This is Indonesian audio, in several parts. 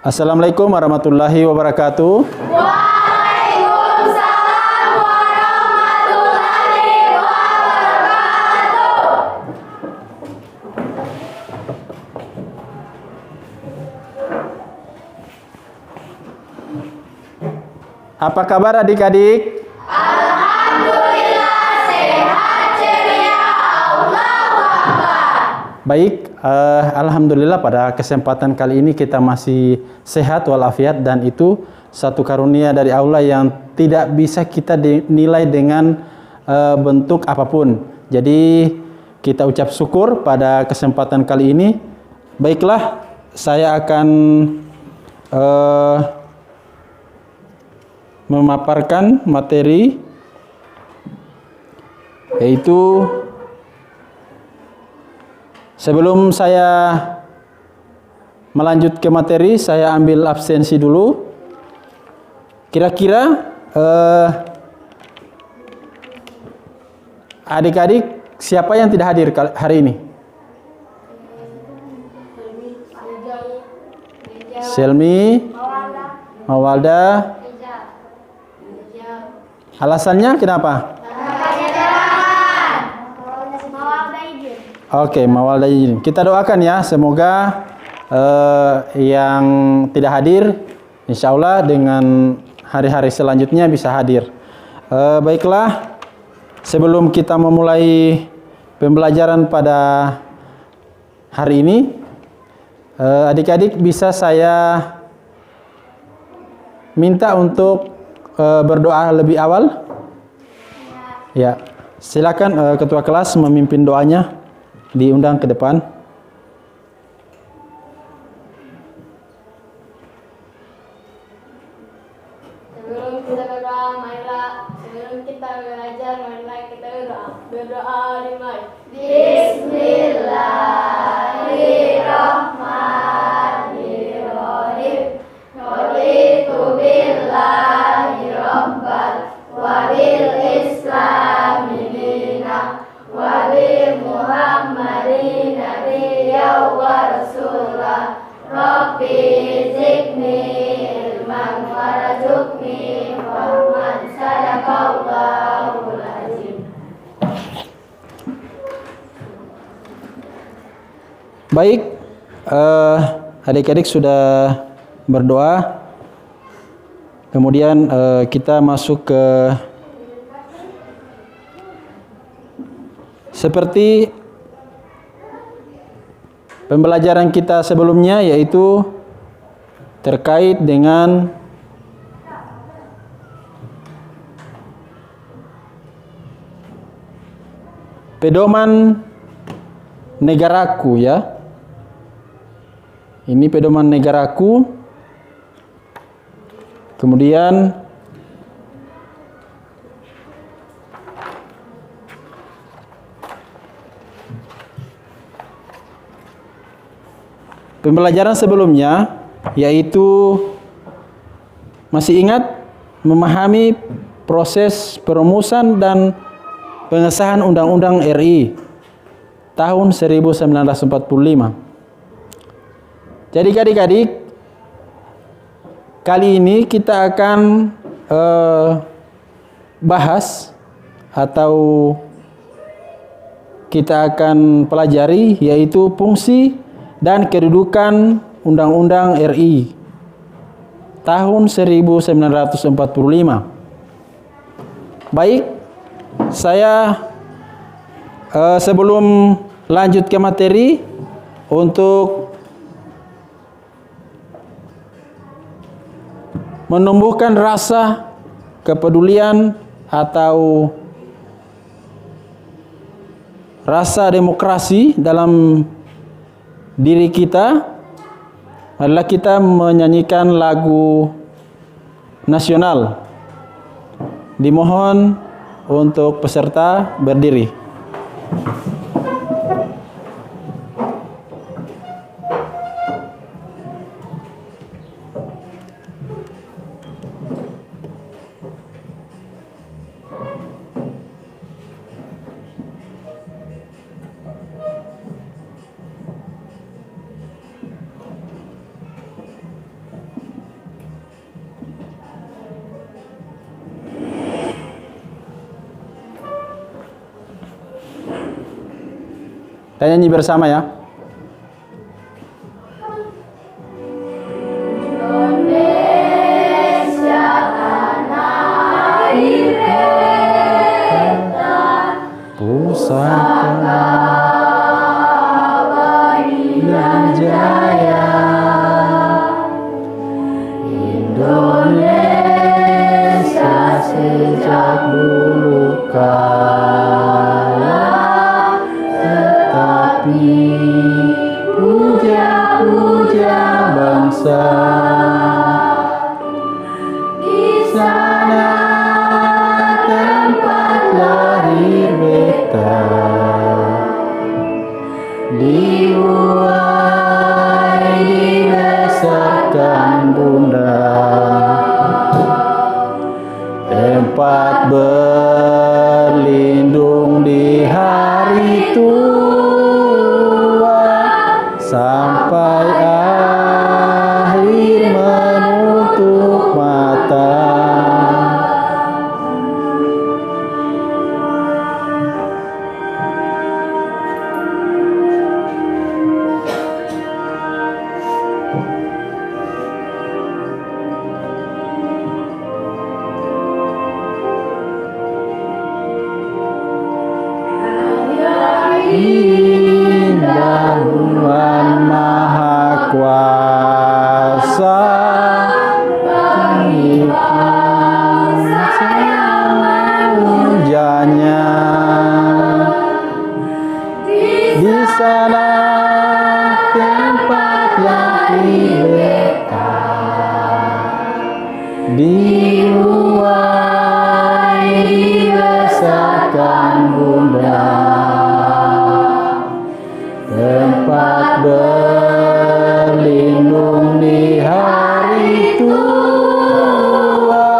Assalamualaikum warahmatullahi wabarakatuh. Waalaikumsalam warahmatullahi wabarakatuh. Apa kabar adik-adik? Alhamdulillah sehat ceria. Allahu Akbar. Baik, alhamdulillah pada kesempatan kali ini kita masih sehat walafiat, dan itu satu karunia dari Allah yang tidak bisa kita nilai dengan bentuk apapun. Jadi kita ucap syukur pada kesempatan kali ini. Baiklah, saya akan memaparkan materi, yaitu sebelum saya melanjut ke materi, saya ambil absensi dulu. Kira-kira adik-adik siapa yang tidak hadir hari ini? Selmi, Mawalda. Alasannya kenapa? Oke, Mawalda izin. Kita doakan ya, semoga yang tidak hadir, insya Allah dengan hari-hari selanjutnya bisa hadir. Baiklah, sebelum kita memulai pembelajaran pada hari ini, adik-adik bisa saya minta untuk berdoa lebih awal? Ya, silakan ketua kelas memimpin doanya, diundang ke depan. Sebelum kita berdoa, marilah sebelum kita belajar, marilah kita berdoa. Berdoa dimulai. Bismillahirrahmanirrahim. Raditu billahi rabban wa bil islami dinan wa bi Muhammadin nabiyyan wa rasulah. Rabbi zidni ilman warzuqni fahman. Sadaqallahul azim. Baik, adik-adik sudah berdoa. Kemudian kita masuk ke seperti pembelajaran kita sebelumnya, yaitu terkait dengan pedoman negaraku ya. Ini pedoman negaraku. Kemudian pembelajaran sebelumnya, yaitu masih ingat memahami proses perumusan dan pengesahan Undang-Undang RI tahun 1945. Jadi adik-adik, kali ini kita akan bahas atau kita akan pelajari, yaitu fungsi dan kedudukan Undang-Undang RI tahun 1945. Baik, saya sebelum lanjut ke materi, untuk menumbuhkan rasa kepedulian atau rasa demokrasi dalam diri kita, adalah kita menyanyikan lagu nasional. Dimohon untuk peserta berdiri. Kita nyanyi bersama ya. Indonesia tanah air beta, Pusaka dan jaya. Indonesia sejak dulu kala, tetapi puja-puja bangsa di sana tempat lahir beta, dibuai dibesarkan bunda, tempat berlindung di hari tua sampai akhir menutup mata. Indah Tuhan Maha Kuasa, hujannya di sana tempat lahir beta, dibuai dibesarkan bunda, tempat berlindung di hari tua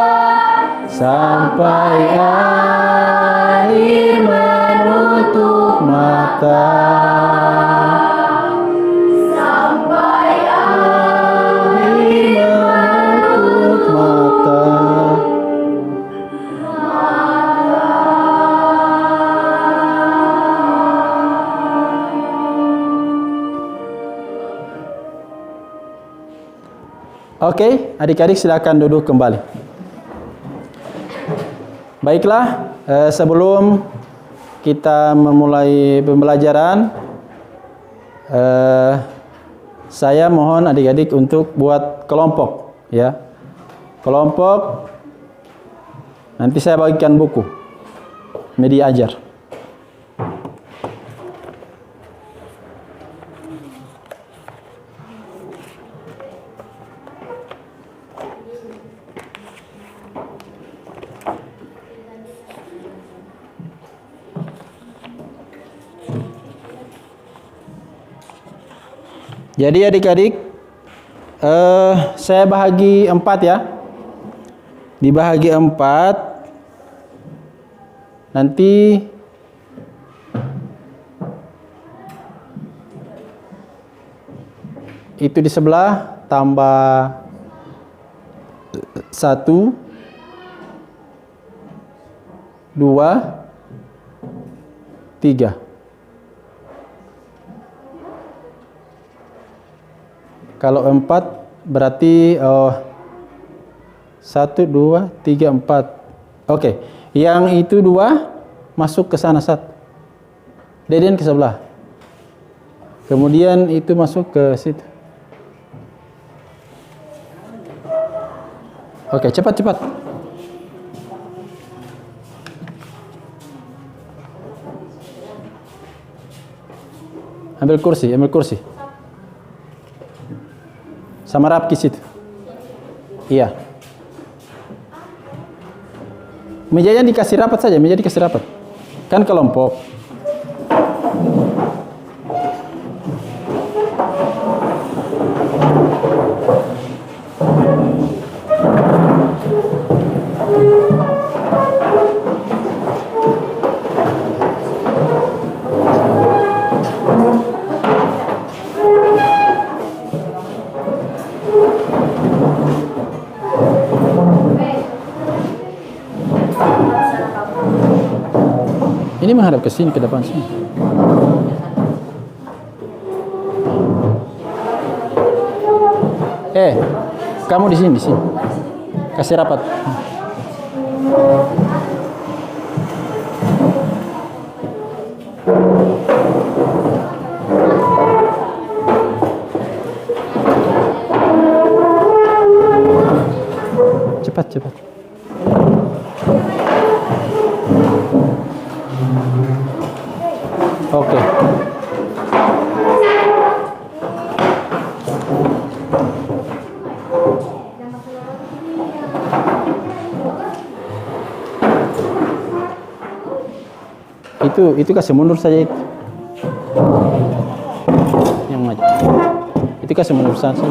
sampai akhir menutup mata, sampai akhir menutup mata. Oke, adik-adik silakan duduk kembali. Baiklah, sebelum kita memulai pembelajaran, saya mohon adik-adik untuk buat kelompok, ya. Kelompok. Nanti saya bagikan buku media ajar. Jadi adik-adik, saya bahagi 4 ya. Dibahagi 4, nanti itu di sebelah tambah 1, 2, 3. Kalau 4 berarti 1, 2, 3, 4. Oke, yang itu 2 masuk ke sana 1. Deden ke sebelah. Kemudian itu masuk ke situ. Oke, cepat-cepat. Ambil kursi, ambil kursi. Sama Rapki situ. Iya. Mejanya dikasih rapat saja, meja dikasih rapat. Kan kelompok. Ini menghadap ke sini, ke depan sini. Kamu di sini, kasih rapat. Cepat. Oke. Itu kasih mundur saja itu. Yang maju. Itu kasih mundur saja.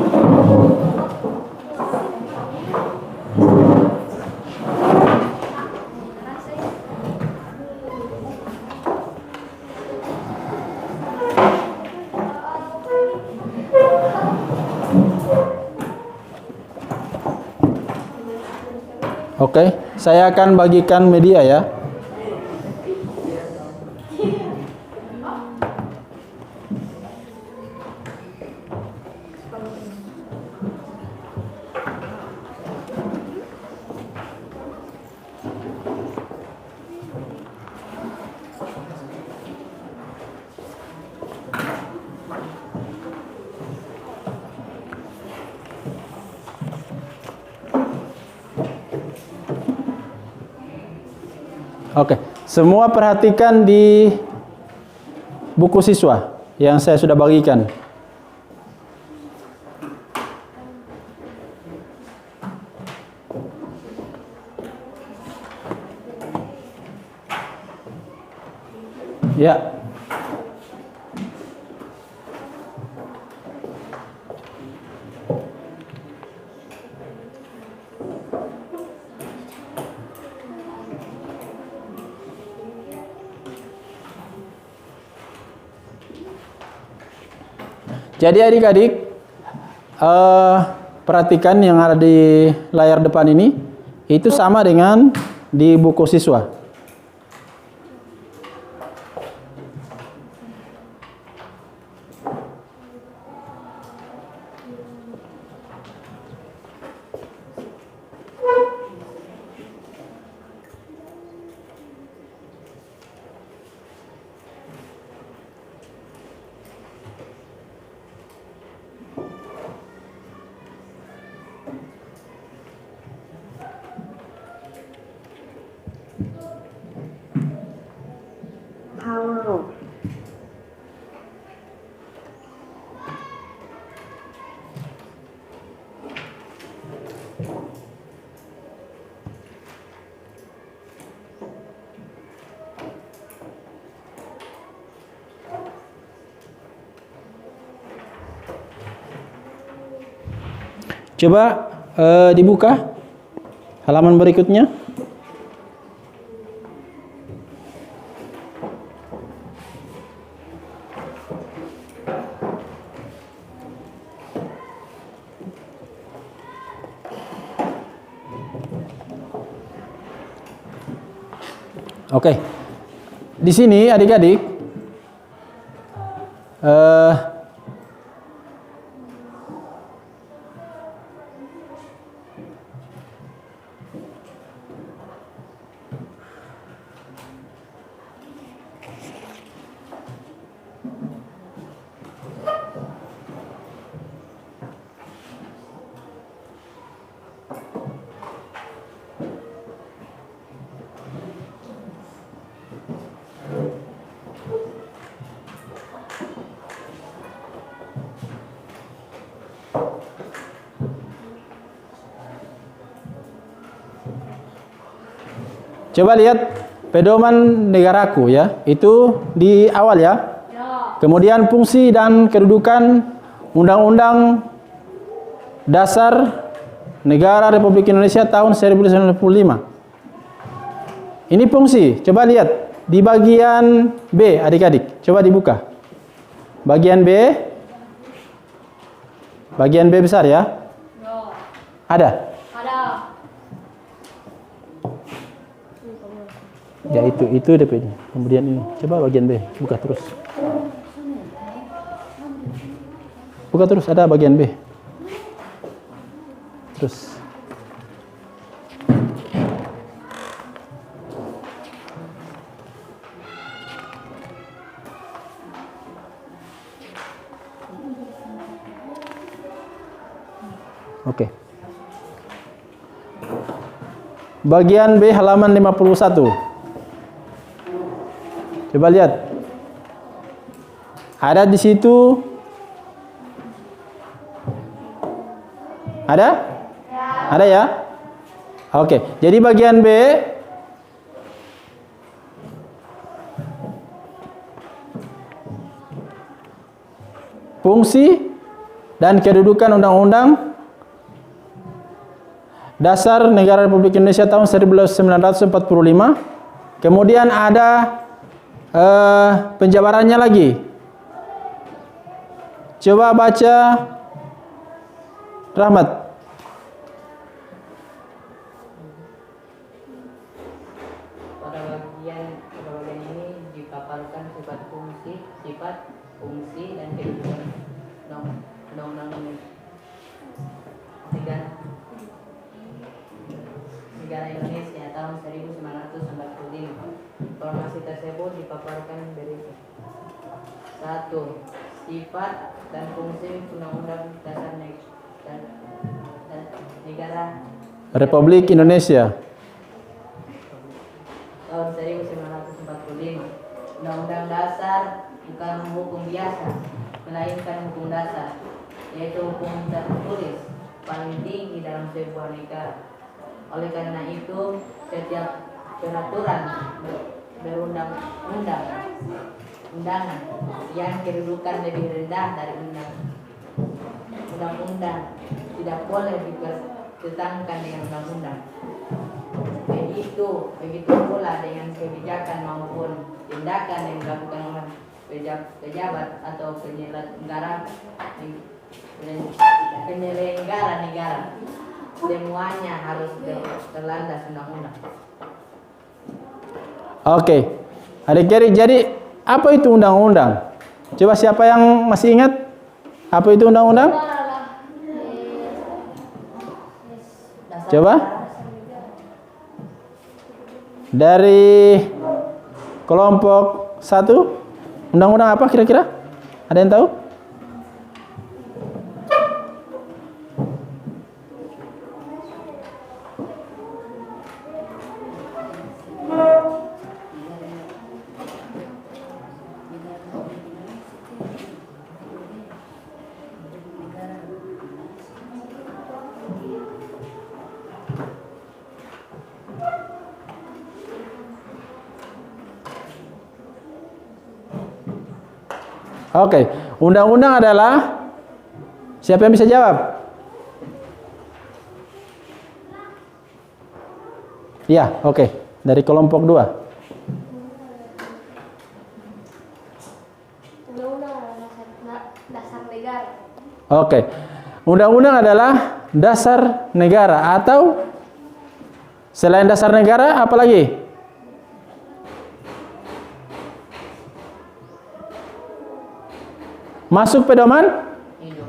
Oke, saya akan bagikan media ya. Oke, semua perhatikan di buku siswa yang saya sudah bagikan. Ya. Jadi adik-adik, perhatikan yang ada di layar depan ini, itu sama dengan di buku siswa. Coba dibuka halaman berikutnya. Oke. Di sini adik-adik coba lihat pedoman negaraku ya, itu di awal ya. Kemudian fungsi dan kedudukan Undang-Undang Dasar Negara Republik Indonesia tahun 1945. Ini fungsi, coba lihat di bagian B adik-adik, coba dibuka. Bagian B besar ya. Ada? Ya itu DP-nya. Kemudian ini, coba bagian B, buka terus. Buka terus, ada bagian B. Terus. Oke. Bagian B halaman 51. Coba lihat. Ada di situ. Ada? Ada ya? Oke. Jadi bagian B fungsi dan kedudukan Undang-Undang Dasar Negara Republik Indonesia tahun 1945. Kemudian ada penjabarannya lagi. Coba baca, Rahmat. Pada bagian ini dipaparkan sifat fungsi, dan kedudukan Undang-Undang Negara Indonesia tahun 1945. Informasi tersebut dipaparkan berikut. 1. Sifat dan fungsi Undang-Undang Dasar Negara Republik Indonesia tahun 1945. Undang-Undang Dasar bukan hukum biasa, melainkan hukum dasar, yaitu hukum tertulis paling tinggi dalam sebuah negara. Oleh karena itu, setiap peraturan undangan yang kedudukan lebih rendah dari undang-undang tidak boleh dipertentangkan dengan undang-undang. Begitu pula dengan kebijakan maupun tindakan yang dilakukan oleh pejabat atau penyelenggara negara. Semuanya harus terlandas undang-undang. Oke. Adik-adik, jadi apa itu undang-undang? Coba siapa yang masih ingat? Apa itu undang-undang? Coba. Dari kelompok 1, undang-undang apa kira-kira? Ada yang tahu? Oke, undang-undang adalah, siapa yang bisa jawab? Ya, oke. Dari kelompok 2. Undang-undang dasar negara. Oke. Undang-undang adalah dasar negara, atau selain dasar negara apa lagi? Masuk pedoman? Hidup.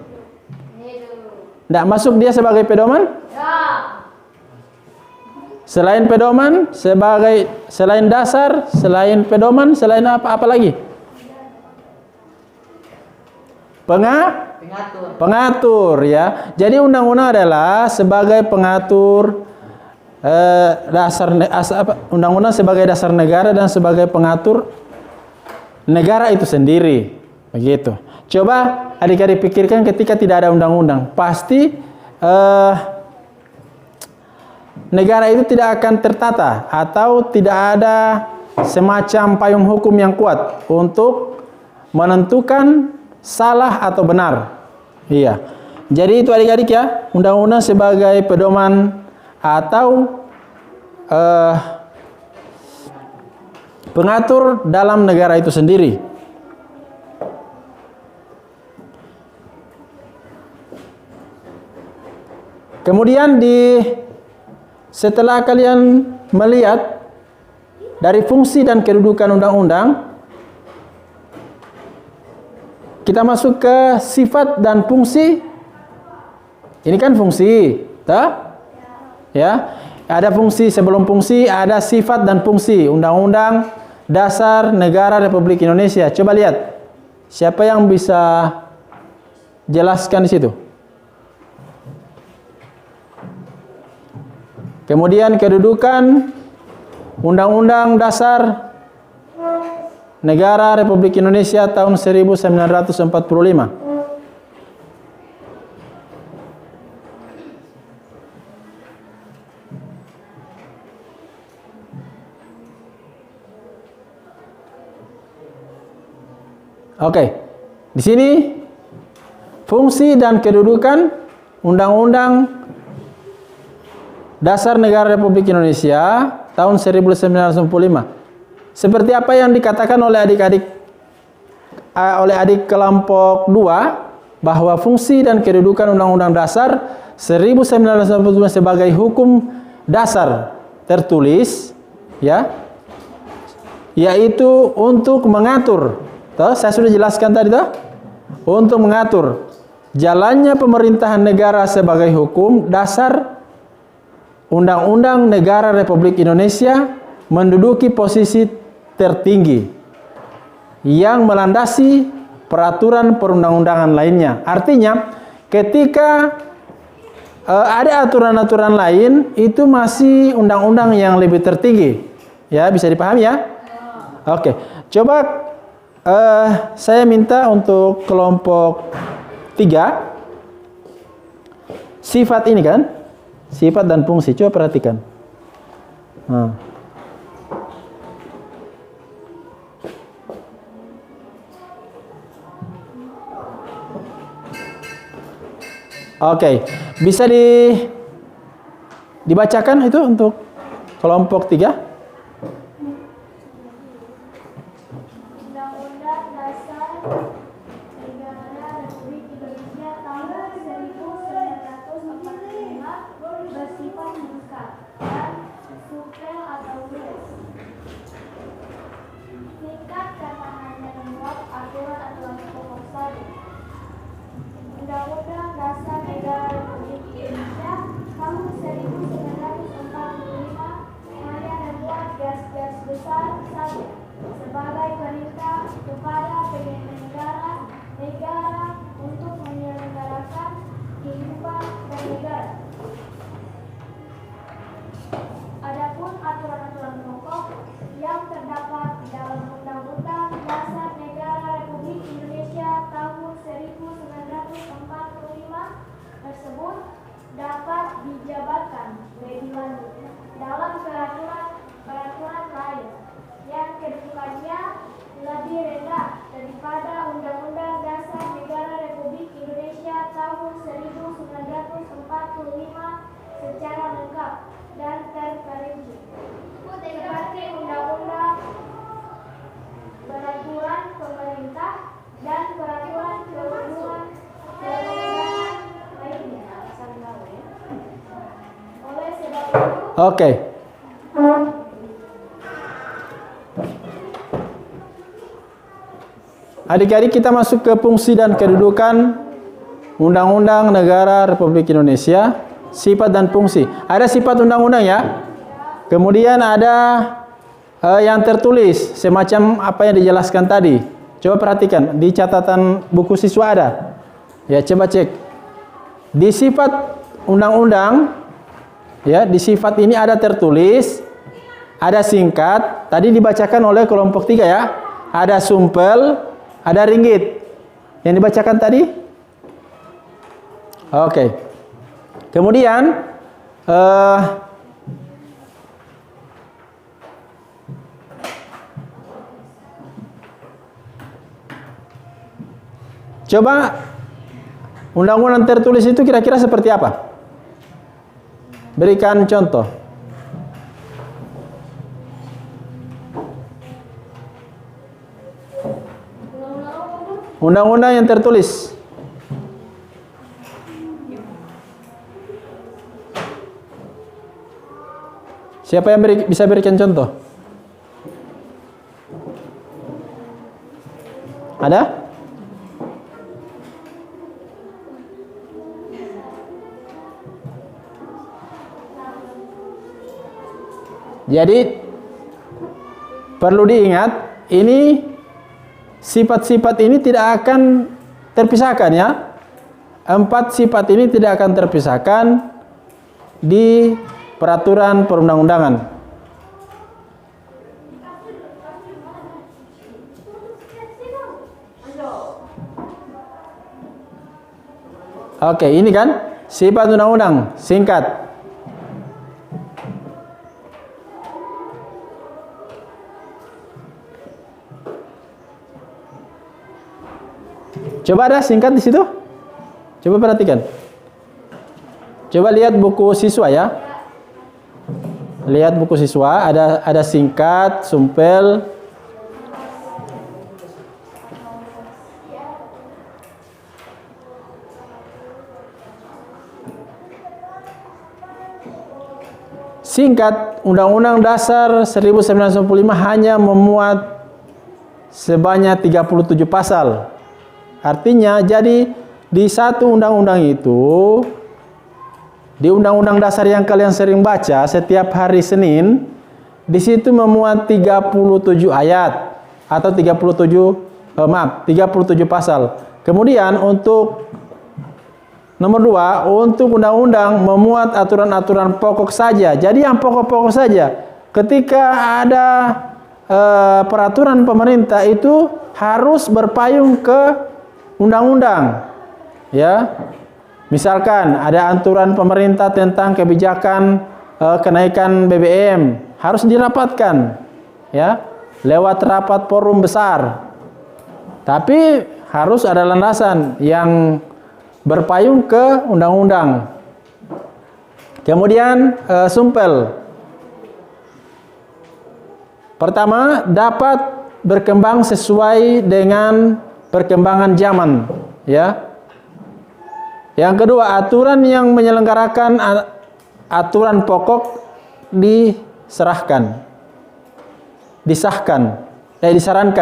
Tidak masuk dia sebagai pedoman? Ya. Selain pedoman, selain dasar, selain pedoman, selain apa lagi? Pengatur ya. Jadi undang-undang adalah sebagai pengatur undang-undang sebagai dasar negara dan sebagai pengatur negara itu sendiri. Begitu. Coba adik-adik pikirkan ketika tidak ada undang-undang, pasti negara itu tidak akan tertata atau tidak ada semacam payung hukum yang kuat untuk menentukan salah atau benar. Iya. Jadi itu adik-adik ya, undang-undang sebagai pedoman atau pengatur dalam negara itu sendiri. Kemudian setelah kalian melihat dari fungsi dan kedudukan undang-undang, kita masuk ke sifat dan fungsi. Ini kan fungsi. Tah? Ya. Ada fungsi, sebelum fungsi ada sifat dan fungsi. Undang-Undang Dasar Negara Republik Indonesia. Coba lihat. Siapa yang bisa jelaskan di situ? Kemudian kedudukan Undang-Undang Dasar Negara Republik Indonesia tahun 1945. Oke. Di sini fungsi dan kedudukan Undang-Undang Dasar Negara Republik Indonesia tahun 1945. Seperti apa yang dikatakan oleh adik kelompok 2 bahwa fungsi dan kedudukan Undang-Undang Dasar 1945 sebagai hukum dasar tertulis, ya, yaitu untuk mengatur, saya sudah jelaskan tadi, untuk mengatur jalannya pemerintahan negara sebagai hukum dasar. Undang-Undang Negara Republik Indonesia menduduki posisi tertinggi yang melandasi peraturan perundang-undangan lainnya. Artinya, ketika ada aturan-aturan lain, itu masih undang-undang yang lebih tertinggi. Ya, bisa dipahami ya? Oke, coba saya minta untuk kelompok 3 sifat ini kan? Sifat dan fungsi, coba perhatikan. Oke, bisa dibacakan itu untuk kelompok 3? Undang-Undang Dasar Negara Republik Indonesia tahun 1945 bersifat mengikat dan supel atau luas. Singkat karena hanya memuat aturan-aturan pokok saja. Undang-Undang Dasar Negara Republik Indonesia tahun 1945 hanya memuat gas-gas besar saja sebagai perintah kepada penyelenggara negara untuk menyelenggarakan kehidupan bernegara. Adapun aturan-aturan pokok yang terdapat di dalam Undang-Undang Dasar Negara Republik Indonesia tahun 1945 tersebut dapat dijabarkan lebih lanjut dalam peraturan lain yang kedudukannya lebih rendah daripada Undang-Undang Dasar Negara Republik Indonesia tahun 1945 secara lengkap dan terperinci, seperti Undang-Undang Peraturan Pemerintah dan Peraturan Perundang-undangan lainnya. Oleh sebab itu, Oke. Adik-adik, kita masuk ke fungsi dan kedudukan Undang-Undang Negara Republik Indonesia. Sifat dan fungsi. Ada sifat undang-undang ya. Kemudian ada yang tertulis, semacam apa yang dijelaskan tadi. Coba perhatikan, di catatan buku siswa ada. Ya, coba cek. Di sifat undang-undang, ya, di sifat ini ada tertulis, ada singkat, tadi dibacakan oleh kelompok 3 ya. Ada sumpel, ada ringgit. Yang dibacakan tadi? Oke. Kemudian coba undang-undang tertulis itu kira-kira seperti apa? Berikan contoh. Undang-undang yang tertulis. Siapa yang bisa berikan contoh? Ada? Jadi perlu diingat, ini sifat-sifat ini tidak akan terpisahkan ya. 4 sifat ini tidak akan terpisahkan di peraturan perundang-undangan. Oke, ini kan sifat undang-undang singkat. Coba ada singkat di situ? Coba perhatikan. Coba lihat buku siswa ya. Lihat buku siswa, ada singkat, sumpel. Singkat, Undang-Undang Dasar 1945 hanya memuat sebanyak 37 pasal. Artinya, jadi di satu undang-undang itu, di Undang-Undang Dasar yang kalian sering baca setiap hari Senin, di situ memuat 37 ayat atau 37 pasal. Kemudian untuk nomor 2, untuk undang-undang memuat aturan-aturan pokok saja. Jadi yang pokok-pokok saja. Ketika ada peraturan pemerintah itu harus berpayung ke undang-undang. Ya. Misalkan ada aturan pemerintah tentang kebijakan kenaikan BBM, harus dirapatkan. Ya, lewat rapat forum besar. Tapi harus ada landasan yang berpayung ke undang-undang. Kemudian sumpel. Pertama, dapat berkembang sesuai dengan perkembangan zaman, ya. Yang kedua, aturan yang menyelenggarakan aturan pokok disarankan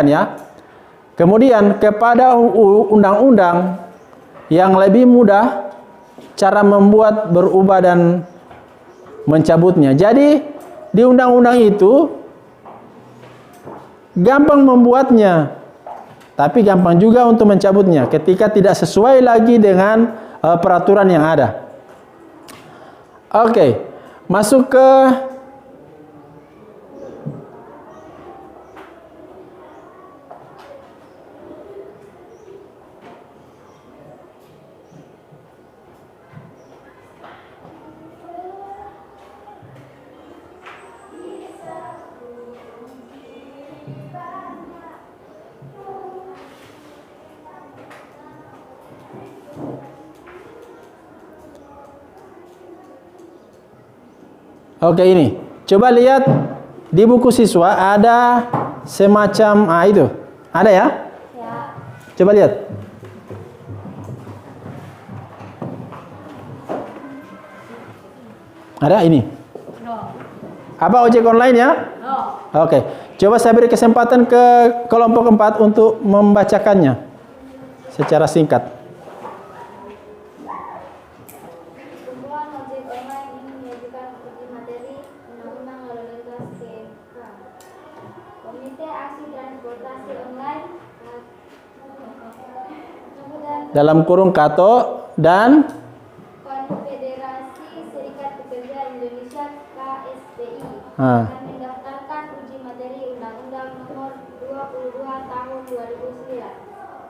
ya. Kemudian kepada undang-undang yang lebih mudah cara membuat, berubah dan mencabutnya. Jadi di undang-undang itu gampang membuatnya, tapi gampang juga untuk mencabutnya ketika tidak sesuai lagi dengan peraturan yang ada. Oke, masuk ke Oke, ini. Coba lihat di buku siswa ada semacam itu. Ada ya? Ya. Coba lihat. Ada ini. No. Apa ojek online ya? No. Oke. Coba saya beri kesempatan ke kelompok 4 untuk membacakannya secara singkat. Kumpulan ojek online ini mengajukan uji materi Undang-Undang Lalu Lintas ke MK. Komite Aksi Transportasi Online Dalam kurung Kato dan Konfederasi Serikat Pekerja Indonesia KSPI Ah. akan mendaftarkan uji materi Undang-Undang Nomor 22 Tahun 2009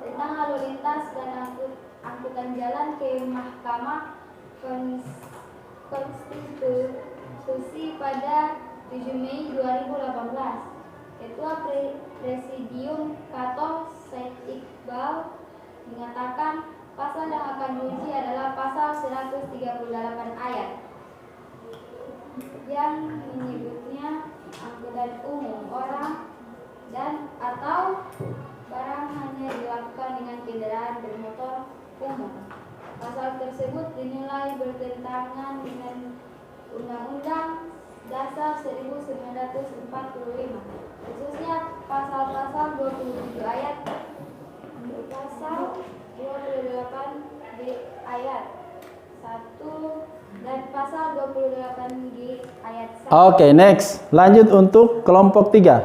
tentang lalu lintas dan angkutan jalan ke Mahkamah Konstitusi pada 7 Mei 2018. Ketua Presidium Kato Said Iqbal mengatakan pasal yang akan diuji adalah pasal 138 ayat yang menyebutnya angkutan umum orang dan atau barang hanya dilakukan dengan kendaraan bermotor umum. Pasal tersebut dinilai bertentangan dengan Undang-Undang Dasar 1945, khususnya pasal-pasal 27 ayat, pasal 28 di ayat 1 dan pasal 28 28G ayat 1. Oke, next. Lanjut untuk kelompok 2.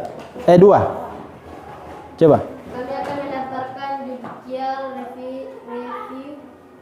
Coba. Kami akan mendaftarkan judicial review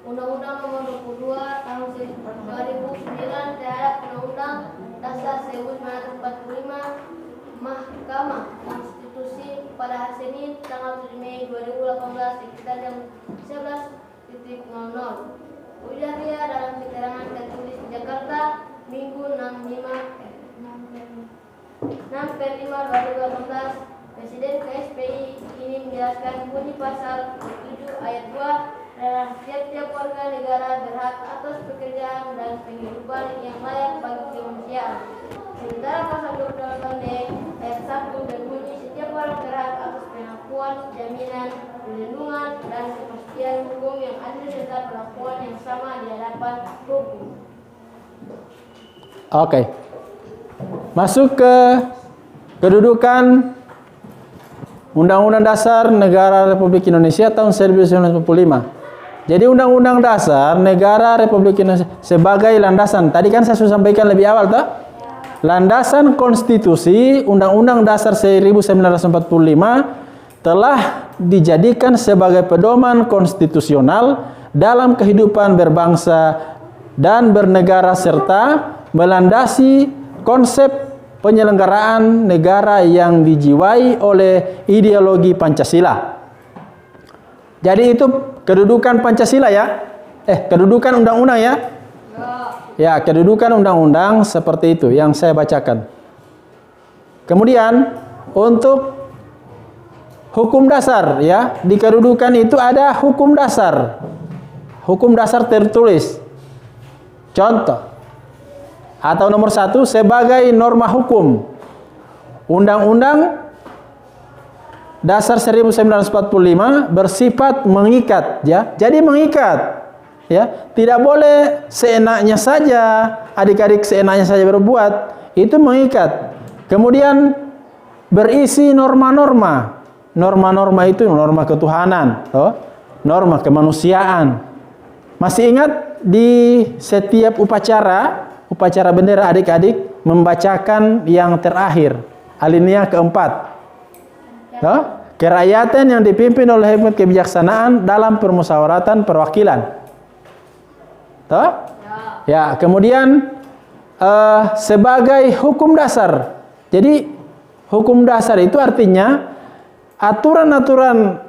Undang-Undang Nomor 22 Tahun 2009 terhadap Undang-Undang Dasar 1945 Mahkamah Konstitusi pada hari Senin tanggal 7 Mei 2018 sekitar jam 11.00. Ujar dia dalam keterangan tertulis di Jakarta Minggu 6/5/2018. Presiden KSPI ini menjelaskan bunyi pasal 7 ayat 2 adalah tiap-tiap warga negara berhak atas pekerjaan dan penghidupan yang layak bagi kemanusiaan. Sementara pasal 28D ayat 1 berbunyi setiap orang berhak atas pengakuan, jaminan, perlindungan, dan kepastian hukum yang adil serta perlakuan yang sama di hadapan hukum. Oke. Masuk ke kedudukan Undang-Undang Dasar Negara Republik Indonesia tahun 1945. Jadi Undang-Undang Dasar Negara Republik Indonesia sebagai landasan. Tadi kan saya sudah sampaikan lebih awal toh? Landasan konstitusi Undang-Undang Dasar 1945 telah dijadikan sebagai pedoman konstitusional dalam kehidupan berbangsa dan bernegara serta melandasi konsep penyelenggaraan negara yang dijiwai oleh ideologi Pancasila. Jadi itu kedudukan Pancasila ya. Kedudukan undang-undang ya. Ya, kedudukan undang-undang seperti itu yang saya bacakan. Kemudian untuk hukum dasar ya, di kedudukan itu ada hukum dasar. Hukum dasar tertulis. Contoh atau nomor 1 sebagai norma hukum. Undang-Undang Dasar 1945 bersifat mengikat ya. Jadi mengikat ya. Tidak boleh seenaknya saja, adik-adik seenaknya saja berbuat. Itu mengikat. Kemudian berisi norma-norma. Norma-norma itu norma ketuhanan, norma kemanusiaan. Masih ingat di setiap upacara bendera adik-adik membacakan yang terakhir, alinea keempat. Kerakyatan yang dipimpin oleh hikmat kebijaksanaan dalam permusyawaratan perwakilan. Ya, kemudian sebagai hukum dasar. Jadi hukum dasar itu artinya aturan-aturan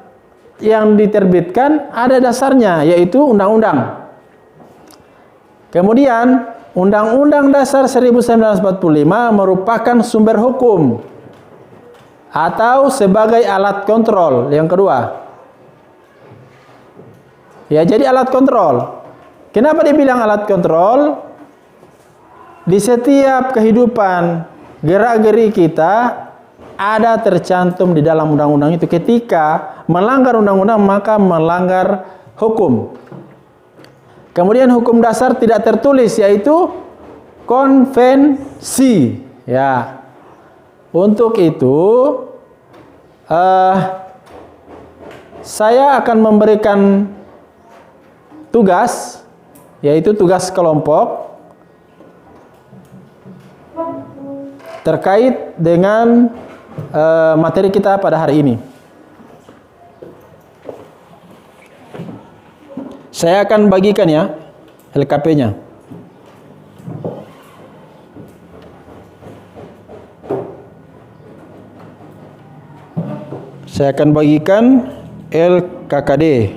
yang diterbitkan ada dasarnya, yaitu undang-undang. Kemudian Undang-Undang Dasar 1945 merupakan sumber hukum atau sebagai alat kontrol yang kedua. Ya, jadi alat kontrol. Kenapa dibilang alat kontrol? Di setiap kehidupan gerak-geri kita ada tercantum di dalam undang-undang itu. Ketika melanggar undang-undang maka melanggar hukum. Kemudian hukum dasar tidak tertulis yaitu konvensi. Ya. Untuk itu saya akan memberikan tugas, yaitu tugas kelompok terkait dengan materi kita pada hari ini. Saya akan bagikan ya LKP-nya. Saya akan bagikan LKKD.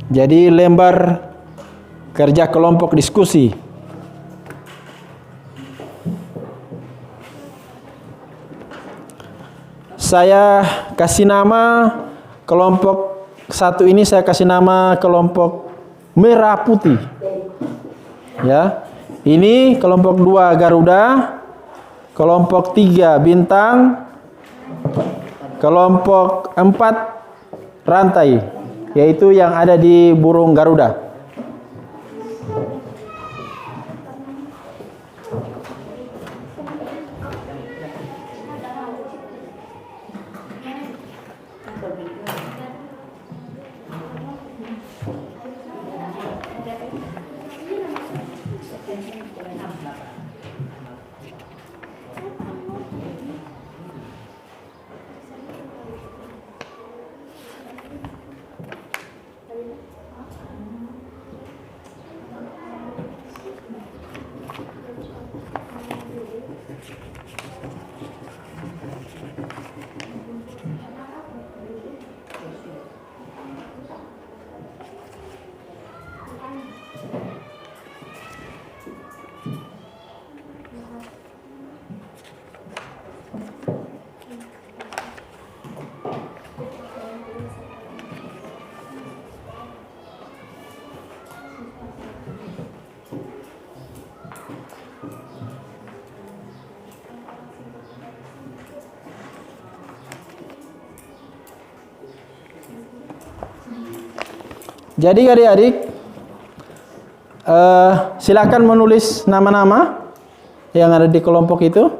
Jadi lembar kerja kelompok diskusi. Saya kasih nama kelompok 1 ini, saya kasih nama kelompok merah putih. Ya. Ini kelompok 2 Garuda, kelompok 3 bintang, kelompok 4 rantai, yaitu yang ada di burung Garuda. Jadi adik-adik, silakan menulis nama-nama yang ada di kelompok itu.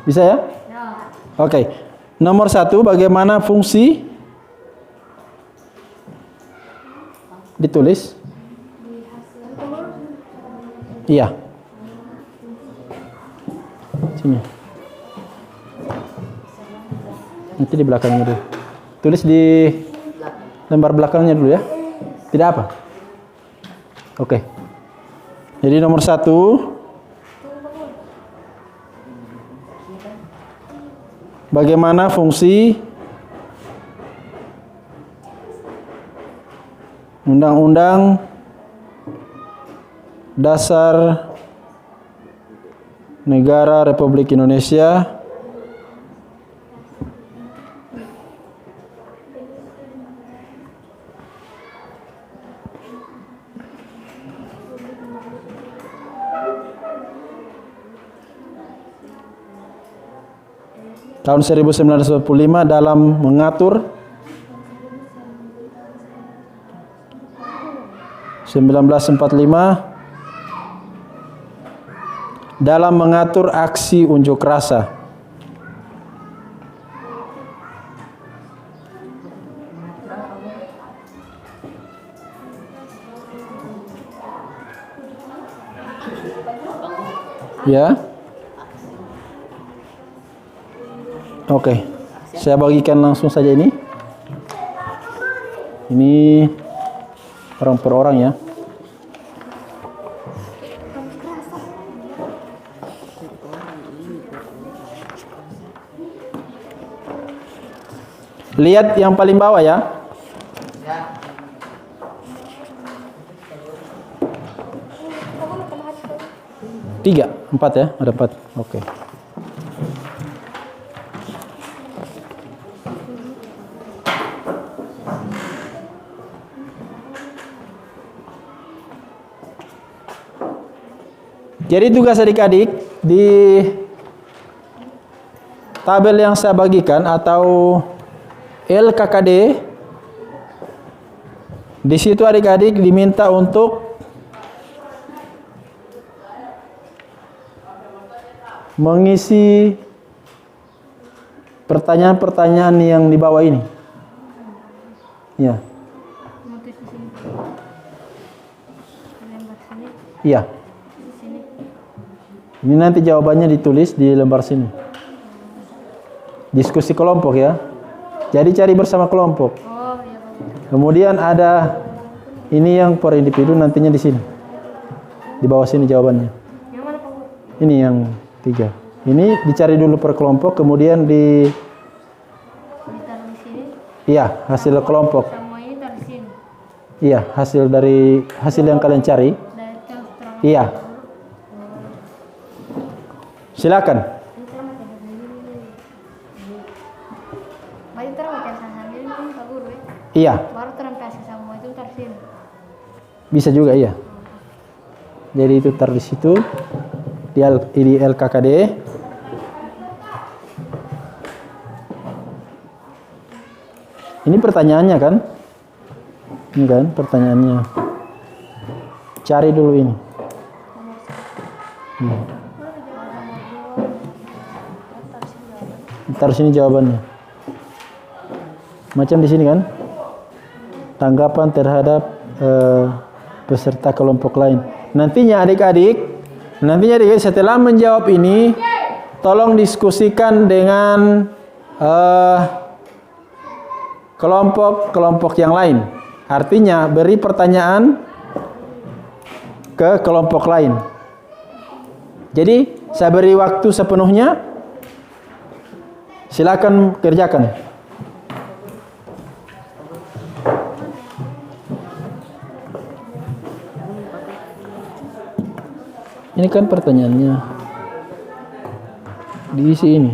Bisa ya? Oke. Nomor 1, bagaimana fungsi? Ditulis. Iya. Sini. Nanti di belakangnya dulu. Tulis di lembar belakangnya dulu ya. Tidak apa? Oke. Jadi nomor 1, bagaimana fungsi Undang-Undang Dasar Negara Republik Indonesia tahun 1945 dalam mengatur 1945 dalam mengatur aksi unjuk rasa. Ya. Oke. Saya bagikan langsung saja ini. Ini orang per orang ya. Lihat yang paling bawah ya. Tiga, 4 ya, ada 4. Oke. Jadi tugas adik-adik di tabel yang saya bagikan atau LKKD, di situ adik-adik diminta untuk mengisi pertanyaan-pertanyaan yang di bawah ini. Ya. Iya. Ini nanti jawabannya ditulis di lembar sini. Diskusi kelompok ya. Jadi cari bersama kelompok. Kemudian ada ini yang per individu, nantinya di sini. Di bawah sini jawabannya. Ini yang 3. Ini dicari dulu per kelompok, kemudian di Ditaruh di sini. iya, hasil kelompok. Sama ini taruh di sini. Iya, hasil yang kalian cari. Dan terang. Iya. Silakan. Baik terang macam sambil ini Pak Guru ya. Iya, Baru terang kasih semua itu taruh sini. bisa juga iya. Jadi itu taruh di situ. Di LKKD. Ini pertanyaannya kan? Ini kan pertanyaannya. Cari dulu ini. Ntar sini jawabannya. Macam di sini kan? Tanggapan terhadap peserta kelompok lain. Nantinya adik-adik setelah menjawab ini, tolong diskusikan dengan kelompok-kelompok yang lain. Artinya beri pertanyaan ke kelompok lain. Jadi saya beri waktu sepenuhnya. Silakan kerjakan. Ini kan pertanyaannya. Diisi ini.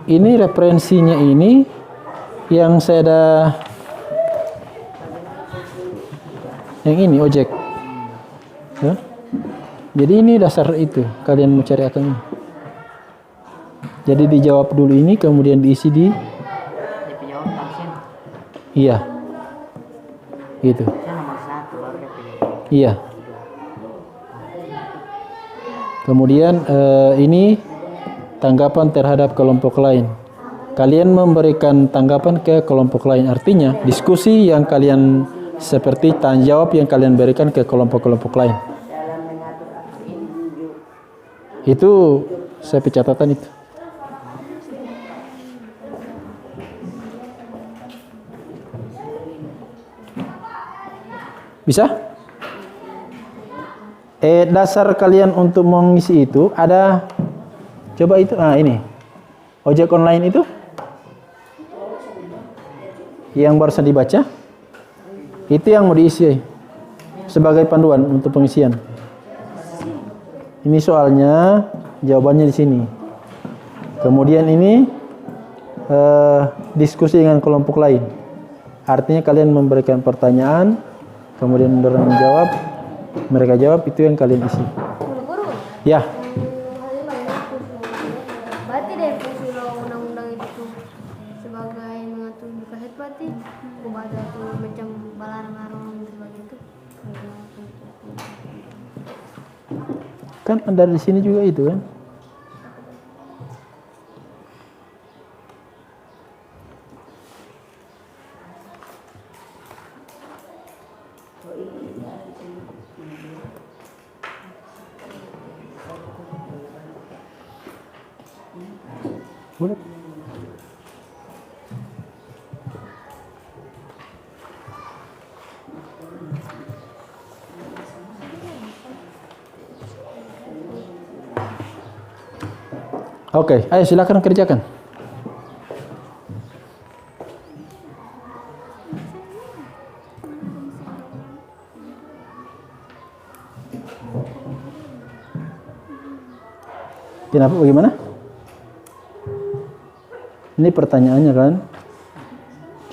Ini referensinya ini yang saya ada, yang ini ojek. Ya. Jadi ini dasar itu. Kalian mau cari akan ini. Jadi dijawab dulu ini, kemudian diisi di. Iya. Gitu. Iya. Kemudian ini tanggapan terhadap kelompok lain. Kalian memberikan tanggapan ke kelompok lain. Artinya diskusi yang kalian seperti tanya jawab yang kalian berikan ke kelompok-kelompok lain. Itu saya catatan itu. Bisa? Dasar kalian untuk mengisi itu ada, coba itu, ini ojek online itu yang barusan dibaca, itu yang mau diisi sebagai panduan untuk pengisian. Ini soalnya jawabannya di sini. Kemudian ini diskusi dengan kelompok lain. Artinya kalian memberikan pertanyaan, kemudian mereka menjawab. Mereka jawab, itu yang kalian isi. Guru. Ya. Berarti deh fungsi undang-undang itu tuh sebagai mengatur buka berarti membaca tuh macam balarang-larang sebagai itu. Kan ada di sini juga itu kan. Boleh. Oke, ayo silakan kerjakan. Kenapa bagaimana? Ini pertanyaannya kan?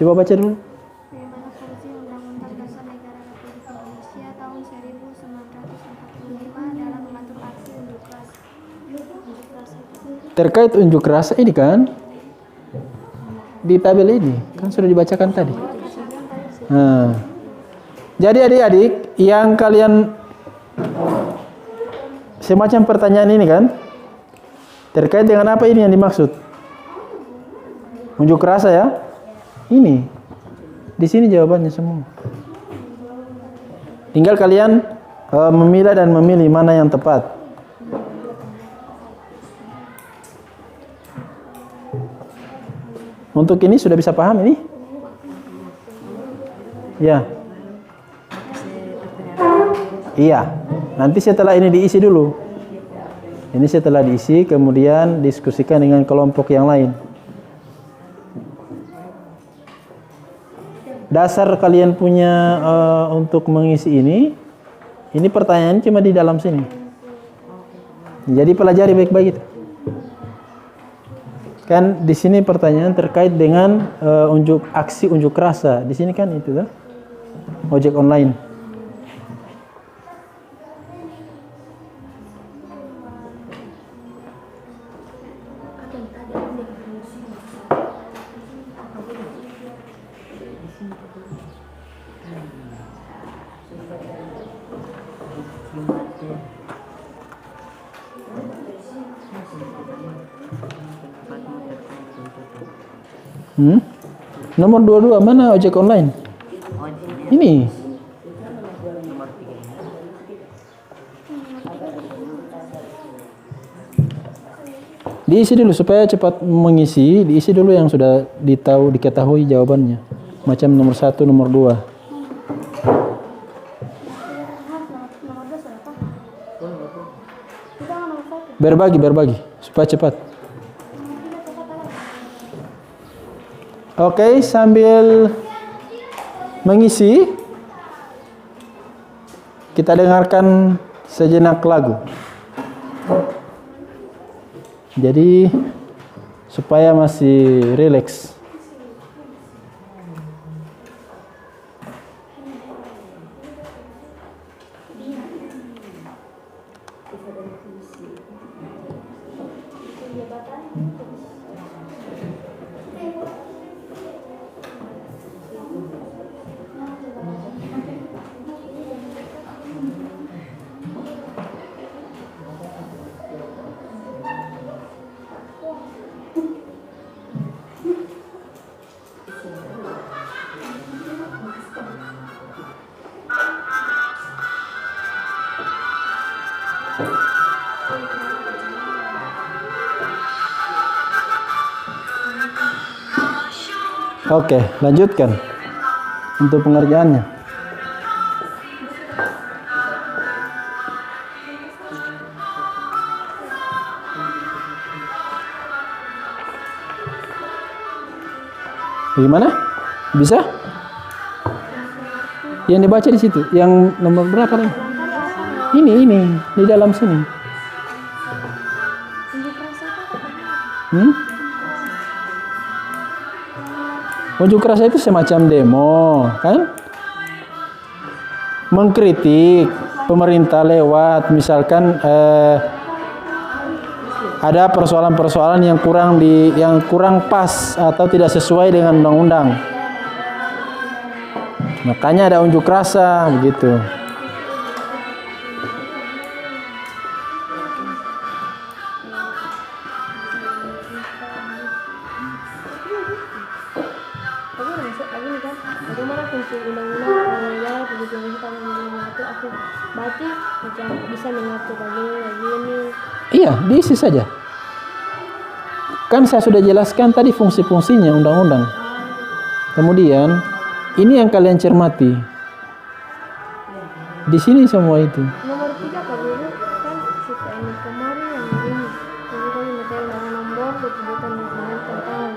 Coba baca dulu. Bagaimana fungsi Undang-Undang Dasar Negara Republik Indonesia tahun 1945 dalam mengatur aksi unjuk rasa? Terkait unjuk rasa ini kan? Di tabel ini kan sudah dibacakan tadi. Nah, jadi adik-adik yang kalian semacam pertanyaan ini kan? Terkait dengan apa ini yang dimaksud? Unjuk rasa ya? Ini. Di sini jawabannya semua. Tinggal kalian memilah dan memilih mana yang tepat. Untuk ini sudah bisa paham ini? Ya. Iya. Nanti setelah ini diisi dulu. Ini setelah diisi, kemudian diskusikan dengan kelompok yang lain. Dasar kalian punya untuk mengisi ini pertanyaan cuma di dalam sini. Jadi pelajari baik-baik itu. Kan di sini pertanyaan terkait dengan aksi unjuk rasa. Di sini kan itu kan ojek online. Nomor 22 mana ojek online? Ini. Diisi dulu supaya cepat mengisi, diisi dulu yang sudah diketahui jawabannya. Macam nomor 1, nomor 2. Berbagi supaya cepat. Oke, sambil mengisi kita dengarkan sejenak lagu. Jadi supaya masih rileks. Oke, lanjutkan untuk pengerjaannya. Bagaimana? Bisa? Yang dibaca di situ, yang nomor berapa nih? Ini di dalam sini. Unjuk rasa itu semacam demo, kan? Mengkritik pemerintah lewat misalkan ada persoalan-persoalan yang kurang pas atau tidak sesuai dengan undang-undang. Makanya ada unjuk rasa begitu. Bagaimana fungsi undang-undang publik itu aku baca macam bisa mengatur begini. Iya, diisi saja. Kan saya sudah jelaskan tadi fungsi-fungsinya undang-undang. Kemudian ini yang kalian cermati. Di sini semua itu. Nomor 3 Pak Guru kan kita ini kemarin yang ini. Jadi kami materi nomor 27 tahun tentang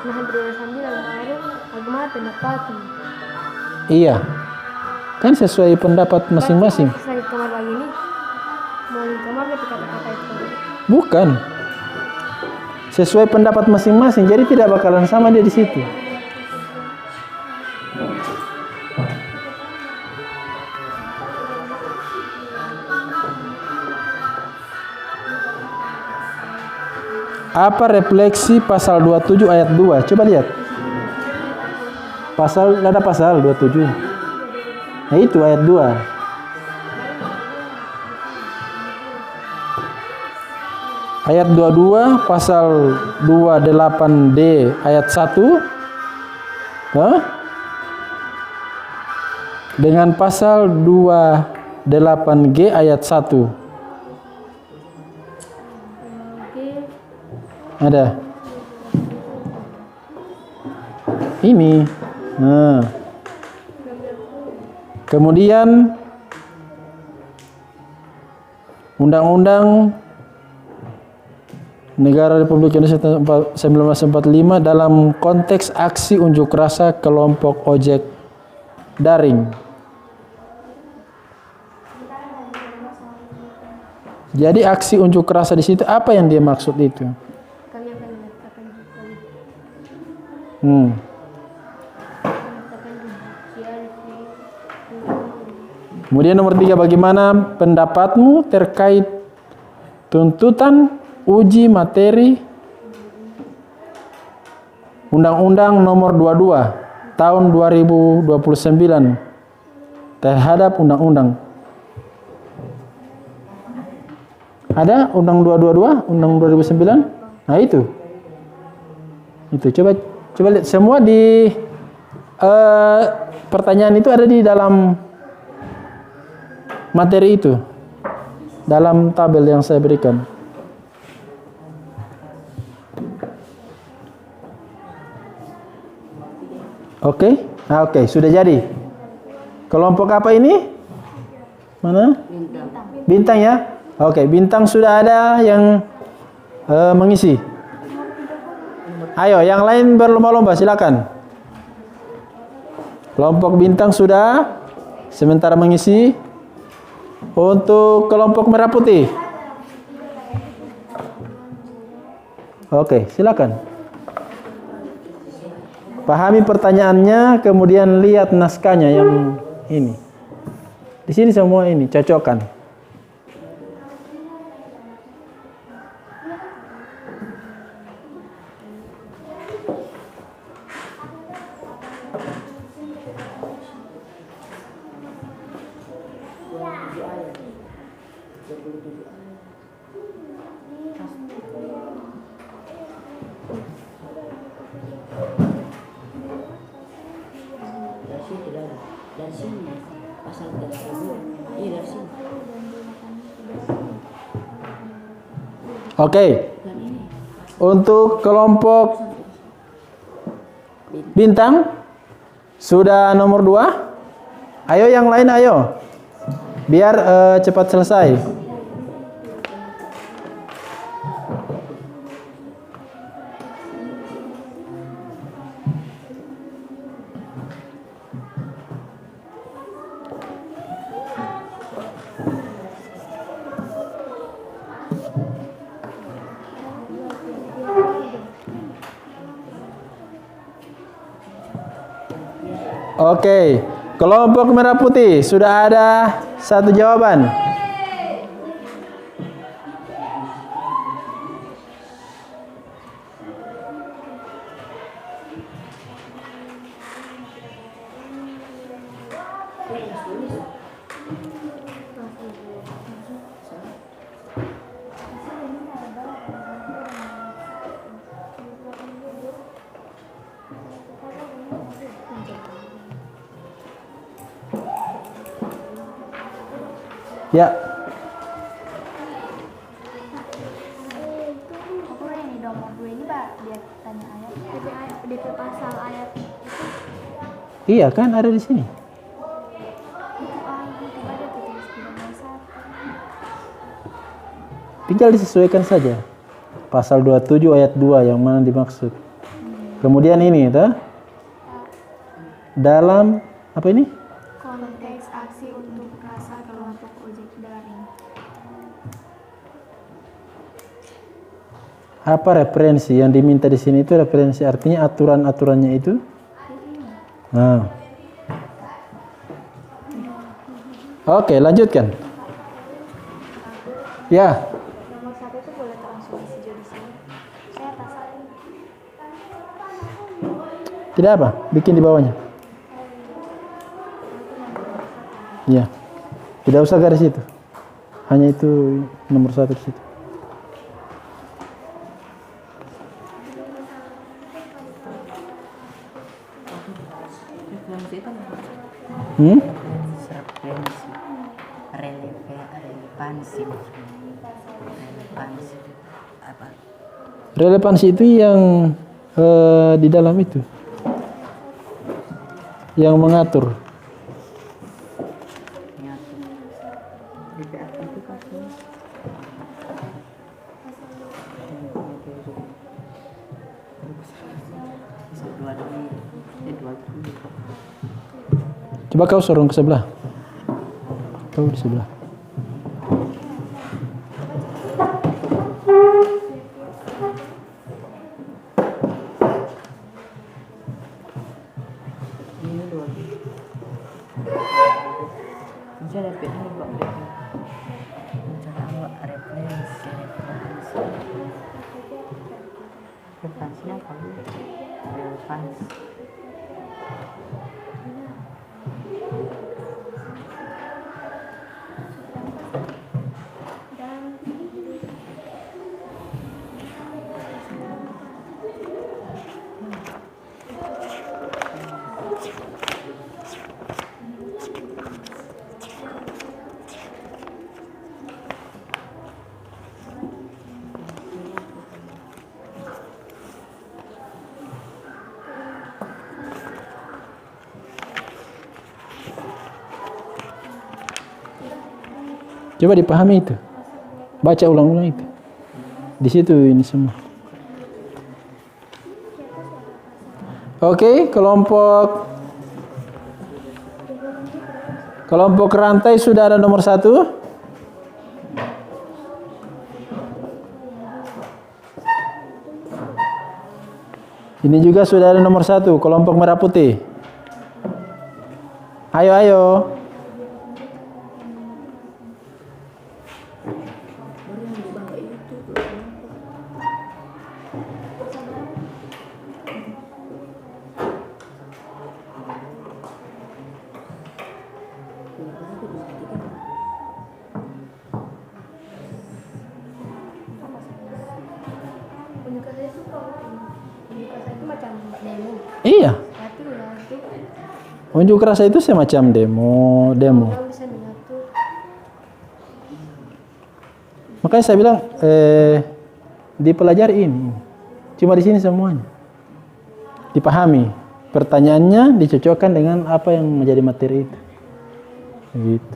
nah 2009 baru agama pendapat. Iya. Kan sesuai pendapat masing-masing. Sakit kamar lagi nih. Mau di kamar berarti kata-kata itu. Bukan. Sesuai pendapat masing-masing. Jadi tidak bakalan sama dia di situ. Apa refleksi pasal 27 ayat 2? Coba lihat. Ada pasal 27. Nah itu ayat 2. Ayat 22 pasal 28D ayat 1. Dengan pasal 28G ayat 1. Ada. Ini. Nah. Kemudian Undang-Undang Negara Republik Indonesia tahun 1945 dalam konteks aksi unjuk rasa kelompok ojek daring. Jadi aksi unjuk rasa di situ apa yang dia maksud itu? Kami akan mengatakan Kemudian nomor 3, bagaimana pendapatmu terkait tuntutan uji materi Undang-Undang nomor 22 tahun 2029 terhadap undang-undang. Ada undang 222, undang 2009. Nah itu coba lihat semua di pertanyaan itu ada di dalam materi itu, dalam tabel yang saya berikan. Oke, sudah jadi. Kelompok apa ini? Mana? Bintang ya. Oke, bintang sudah ada yang mengisi. Ayo, yang lain berlomba-lomba, silakan. Kelompok bintang sudah sementara mengisi. Untuk kelompok merah putih. Oke, silakan. Pahami pertanyaannya, kemudian lihat naskahnya yang ini. Di sini semua ini cocokkan. Dari sini pasal 32. Iya dari sini. Oke. Untuk kelompok bintang sudah nomor 2. Ayo yang lain ayo. Biar cepat selesai. Oke, kelompok merah putih sudah ada satu jawaban. Ya. Pokoknya ini nomor 2 ini Pak, dia tanya ayat. Di pasal ayat itu. Iya kan ada di sini. Itu ada tulis di nomor 1. Tinggal disesuaikan saja. Pasal 27 ayat 2 yang mana dimaksud. Kemudian ini dalam apa ini? Konteks aksi untuk rasa kelompok ojek daring. Apa referensi yang diminta di sini itu referensi artinya aturan-aturannya itu. Nah. Oke, lanjutkan. Ya. Nomor 1 itu boleh transformasi judicial. Saya tasarin. Tidak apa? Bikin di bawahnya. Ya. Tidak usah garis itu. Hanya itu nomor 1 di situ. Relevansi apa? Relevansi itu yang di dalam itu. Yang mengatur. Coba kau sorong ke sebelah. Kau di sebelah. Coba dipahami itu. Baca ulang-ulang itu. Di situ ini semua. Oke, kelompok rantai sudah ada nomor 1. Ini juga sudah ada nomor 1, kelompok merah putih. Ayo. Unjuk rasa itu macam demo. Iya. Satu itu Unjuk rasa itu semacam demo. orang bisa menyatu. Makanya saya bilang dipelajari ini. Cuma di sini semuanya. Dipahami. Pertanyaannya dicocokkan dengan apa yang menjadi materi itu. Gitu.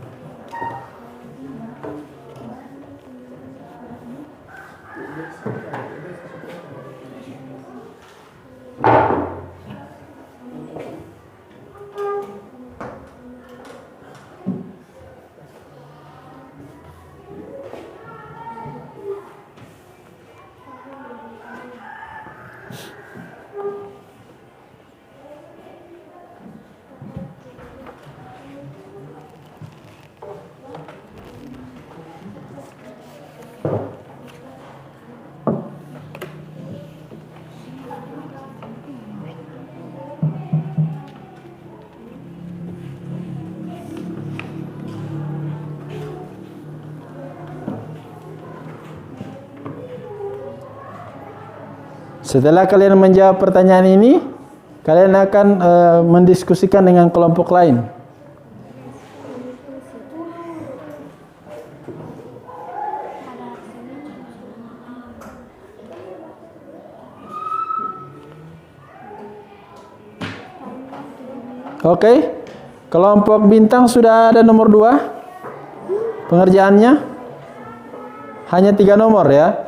Setelah kalian menjawab pertanyaan ini, kalian akan mendiskusikan dengan kelompok lain. Oke, kelompok bintang sudah ada nomor 2. Pengerjaannya hanya 3 nomor ya.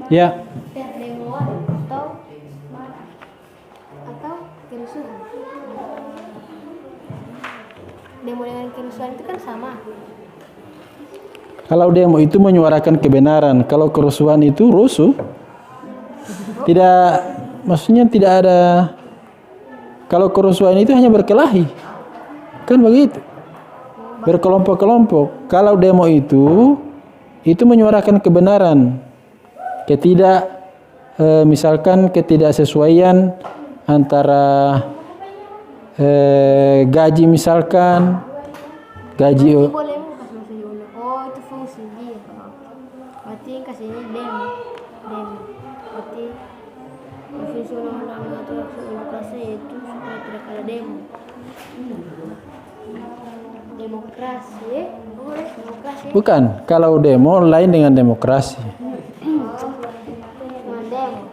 Ya. Demo kerusuhan. Demo dengan kerusuhan itu kan sama. Kalau demo itu menyuarakan kebenaran, kalau kerusuhan itu rusuh. Tidak, maksudnya tidak ada. Kalau kerusuhan itu hanya berkelahi, kan begitu, berkelompok-kelompok. Kalau demo itu menyuarakan kebenaran, misalkan ketidaksesuaian antara gaji, misalkan gaji. Boleh mau kasih masuk ulang. Oh, itu fungsi dia. Berarti kasihnya demo. Berarti fungsi undang-undang mengatur hak demokrasi yaitu supaya tidak ada demo. Demokrasi, boleh demokrasi. Bukan, kalau demo lain dengan demokrasi. Dengan demo.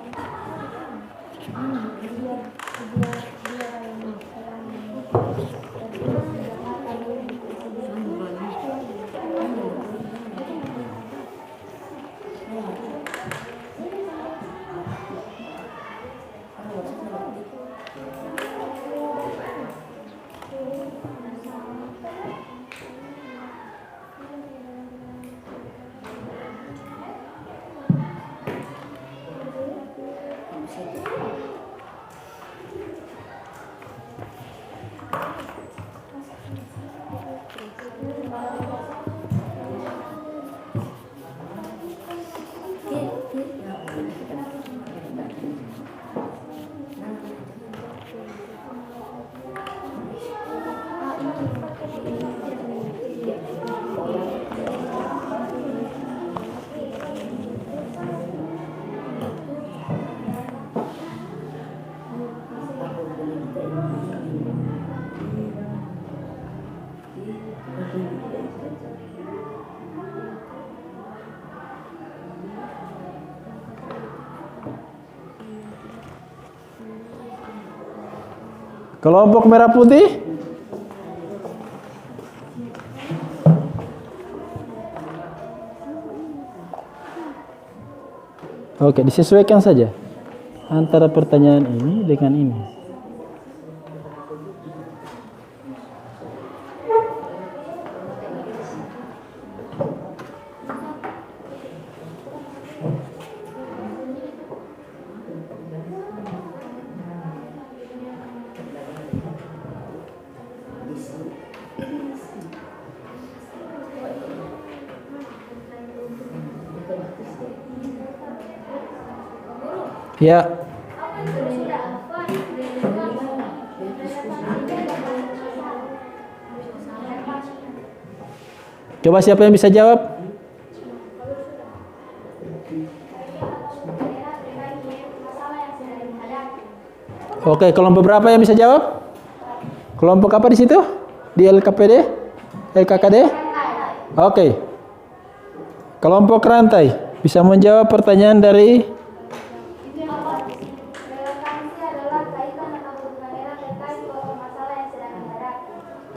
Kelompok merah putih. Oke, disesuaikan saja antara pertanyaan ini dengan ini. Ya. Coba siapa yang bisa jawab? Oke, kelompok berapa yang bisa jawab? Kelompok apa di situ? Di LKPD? LKKD? Oke. Kelompok rantai bisa menjawab pertanyaan dari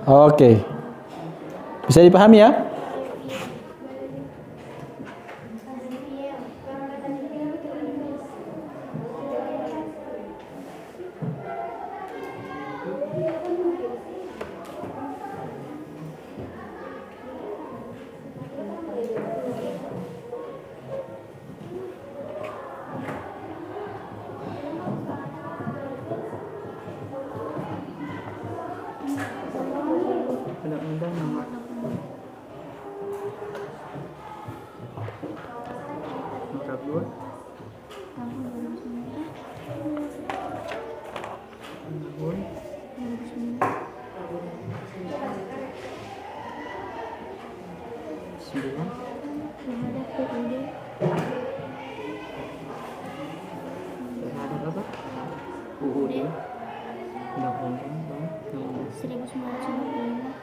Oke. Bisa dipahami ya? Undang-Undang Nomor 42 terhadap apa? UUD Undang-Undang Nomor 1995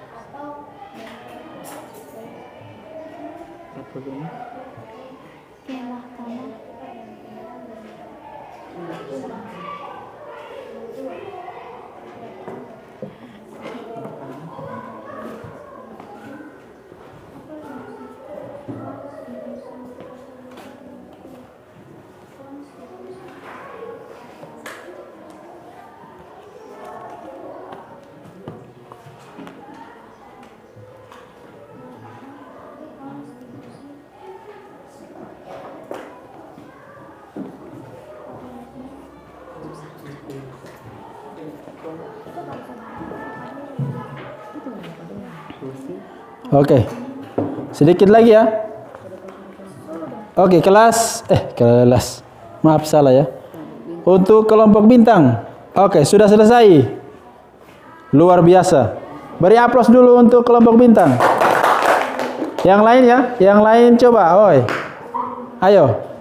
45 ke mahkamah Oke. Sedikit lagi ya. Oke, kelas. Maaf salah ya. Untuk kelompok bintang. Oke, sudah selesai. Luar biasa. Beri aplaus dulu untuk kelompok bintang. Yang lain ya, yang lain coba, oi. Ayo.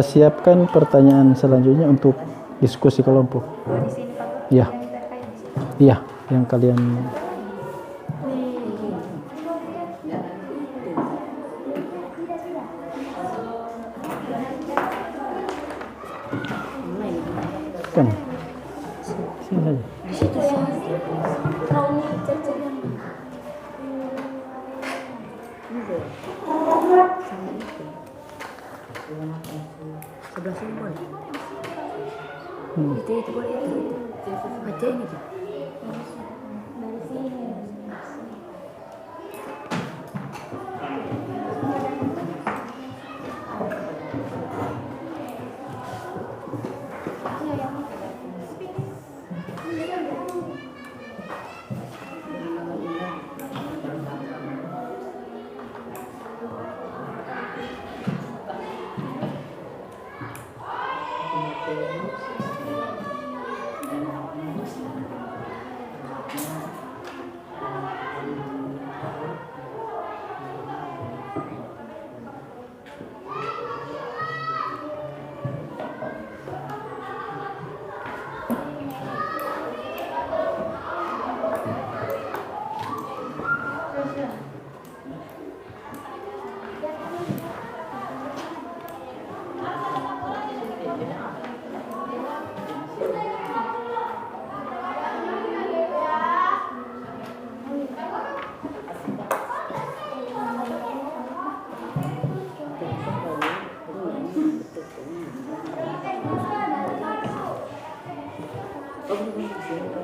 Siapkan pertanyaan selanjutnya untuk diskusi kelompok. Di sini Pak. Iya. Yang terkait di sini. Iya, yang kalian kan. Sini saja. Di situ sih. Sebelah sini boleh. Itu boleh itu. Baca ini tuh. Dari sini.